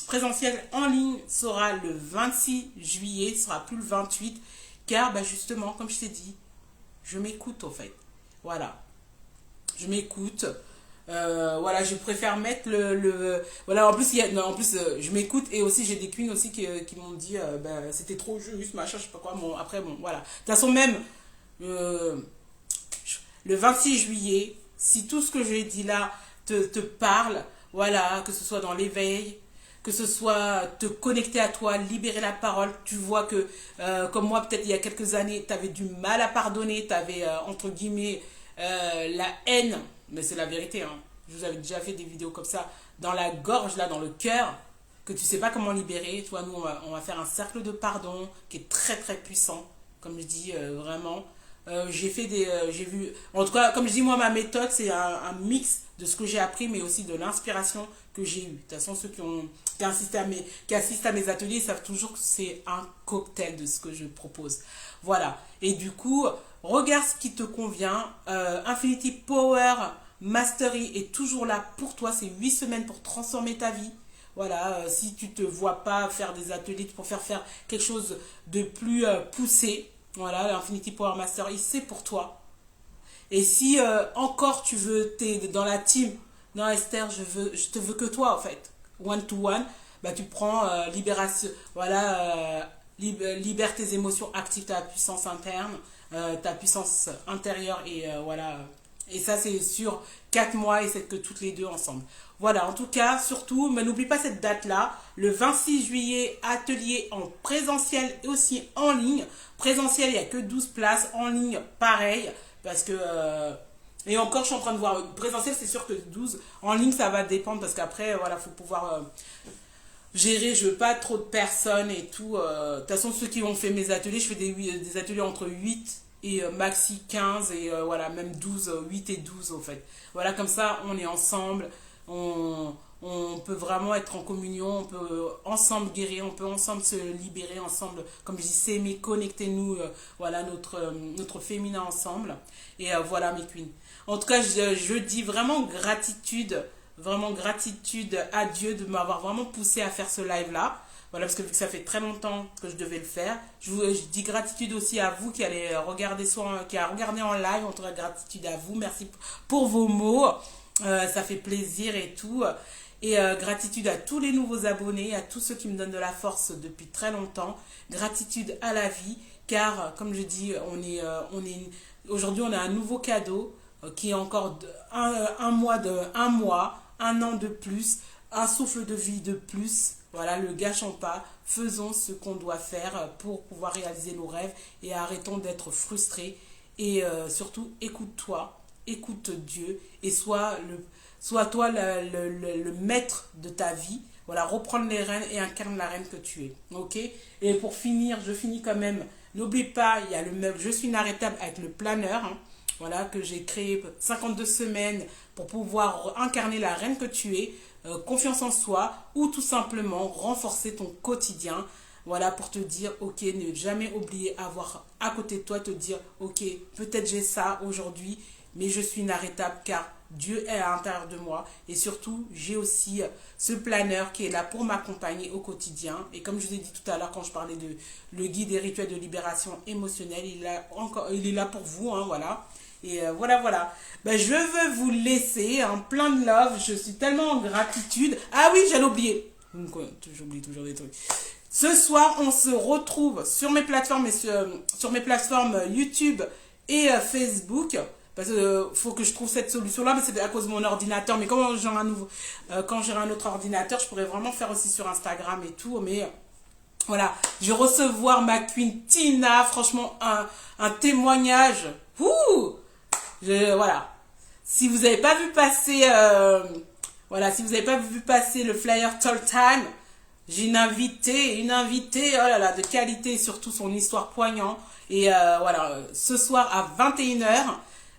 présentiel en ligne sera le 26 juillet, ce sera plus le 28, car bah, justement, comme je t'ai dit, je m'écoute en fait. Voilà, je m'écoute. Voilà, je préfère mettre voilà, en plus, je m'écoute et aussi j'ai des queens aussi qui m'ont dit ben, c'était trop juste, machin, je sais pas quoi. Bon, après, bon, voilà. De toute façon, même le 26 juillet, si tout ce que j'ai dit là te parle, voilà, que ce soit dans l'éveil, que ce soit te connecter à toi, libérer la parole. Tu vois que, comme moi, peut-être il y a quelques années, tu avais du mal à pardonner, tu avais, entre guillemets, la haine, mais c'est la vérité, hein. Je vous avais déjà fait des vidéos comme ça, dans la gorge, là, dans le cœur, que tu sais pas comment libérer. Toi, nous, on va faire un cercle de pardon qui est très, très puissant, comme je dis, vraiment. J'ai vu, en tout cas, comme je dis, moi, ma méthode, c'est un mix de ce que j'ai appris, mais aussi de l'inspiration que j'ai eue. De toute façon, ceux qui assistent à mes ateliers savent toujours que c'est un cocktail de ce que je propose. Voilà. Et du coup, regarde ce qui te convient. Infinity Power Mastery est toujours là pour toi. C'est 8 semaines pour transformer ta vie. Voilà, si tu te vois pas faire des ateliers, tu préfères faire quelque chose de plus poussé. Voilà, l'Infinity Power Mastery, c'est pour toi. Et si encore tu veux, t'es dans la team, non Esther, je te veux que toi en fait, one to one, bah tu prends libération, voilà, libère tes émotions, active ta puissance interne, ta puissance intérieure et voilà. Et ça c'est sur 4 mois et c'est que toutes les deux ensemble. Voilà, en tout cas, surtout, mais n'oublie pas cette date-là, le 26 juillet, atelier en présentiel et aussi en ligne. Présentiel, il n'y a que 12 places, en ligne, pareil. Parce que, et encore, je suis en train de voir, présentiel, c'est sûr que 12. En ligne, ça va dépendre parce qu'après, voilà, il faut pouvoir gérer. Je veux pas trop de personnes et tout. De toute façon, ceux qui ont fait mes ateliers, je fais des ateliers entre 8 et maxi 15 et voilà, même 12, 8 et 12 en fait. Voilà, comme ça, on est ensemble. On peut vraiment être en communion, on peut ensemble guérir, on peut ensemble se libérer, ensemble, comme je dis, s'aimer, connectez-nous, voilà, notre féminin ensemble. Et voilà mes queens. En tout cas, je dis vraiment gratitude à Dieu de m'avoir vraiment poussé à faire ce live-là. Voilà, parce que vu que ça fait très longtemps que je devais le faire. Je dis gratitude aussi à vous qui allez regarder, qui a regardé en live. En tout cas, gratitude à vous. Merci pour vos mots. Ça fait plaisir et tout. Et gratitude à tous les nouveaux abonnés, à tous ceux qui me donnent de la force depuis très longtemps. Gratitude à la vie, car comme je dis, aujourd'hui on a un nouveau cadeau qui est encore un mois, un an de plus, un souffle de vie de plus. Voilà, le gâchons pas, faisons ce qu'on doit faire pour pouvoir réaliser nos rêves et arrêtons d'être frustrés. Et surtout, écoute-toi, écoute Dieu et sois toi le maître de ta vie. Voilà, reprendre les rênes et incarne la reine que tu es. Ok? Et pour finir, je finis quand même. N'oublie pas, il y a le meuble Je suis inarrêtable avec le planeur. Hein, voilà, que j'ai créé 52 semaines pour pouvoir incarner la reine que tu es. Confiance en soi ou tout simplement renforcer ton quotidien. Voilà, pour te dire, ok, ne jamais oublier avoir à côté de toi, te dire, ok, peut-être j'ai ça aujourd'hui. mais je suis inarrêtable car Dieu est à l'intérieur de moi. Et surtout, j'ai aussi ce planeur qui est là pour m'accompagner au quotidien. Et comme je vous ai dit tout à l'heure quand je parlais de le guide des rituels de libération émotionnelle, il est là pour vous, hein, voilà. Et voilà. Ben, je veux vous laisser en plein de love. Je suis tellement en gratitude. Ah oui, j'allais oublier. J'oublie toujours des trucs. Ce soir, on se retrouve sur mes plateformes, sur mes plateformes YouTube et Facebook. Parce que faut que je trouve cette solution-là, mais c'est à cause de mon ordinateur. Mais quand j'aurai un autre ordinateur, je pourrais vraiment faire aussi sur Instagram et tout. Mais voilà, je vais recevoir ma queen Tina. Franchement, un témoignage. Ouh, voilà. Si vous n'avez pas vu passer, si vous n'avez pas vu passer le flyer Talk Time, j'ai une invitée, oh là là, de qualité, surtout son histoire poignante. Et voilà, ce soir à 21h.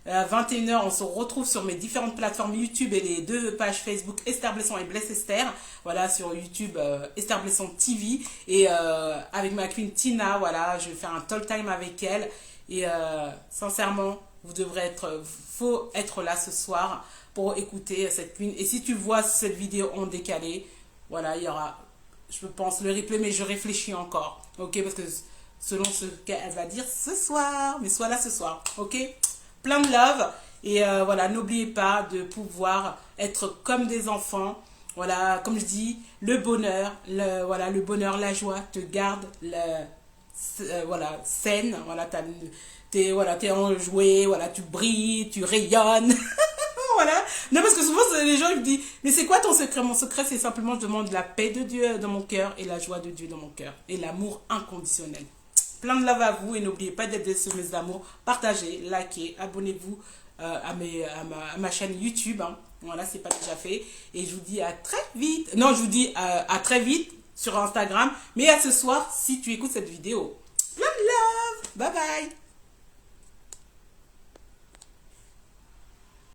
À 21h, on se retrouve sur mes différentes plateformes YouTube et les 2 pages Facebook Esther Blesson et Bless Esther. Voilà, sur YouTube Esther Blesson TV. Et avec ma queen Tina, voilà, je vais faire un talk time avec elle. Et sincèrement, faut être là ce soir pour écouter cette queen. Et si tu vois cette vidéo en décalé, voilà, il y aura, je pense, le replay, mais je réfléchis encore. Ok, parce que selon ce qu'elle va dire ce soir, mais sois là ce soir. Ok, plein de love. Et voilà, n'oubliez pas de pouvoir être comme des enfants. Voilà, comme je dis, le bonheur, le bonheur, la joie te garde saine. Voilà, t'es enjoué, voilà, tu brilles, tu rayonnes. Voilà. Non, parce que souvent, les gens ils me disent, mais c'est quoi ton secret? Mon secret, c'est simplement, je demande la paix de Dieu dans mon cœur et la joie de Dieu dans mon cœur. Et l'amour inconditionnel. Plein de love à vous et n'oubliez pas d'être des semeuses d'amour. Partagez, likez, abonnez-vous à ma chaîne YouTube. Hein. Voilà, c'est pas déjà fait. Et je vous dis à très vite. Non, je vous dis à très vite sur Instagram. Mais à ce soir si tu écoutes cette vidéo. Plein de love. Bye bye.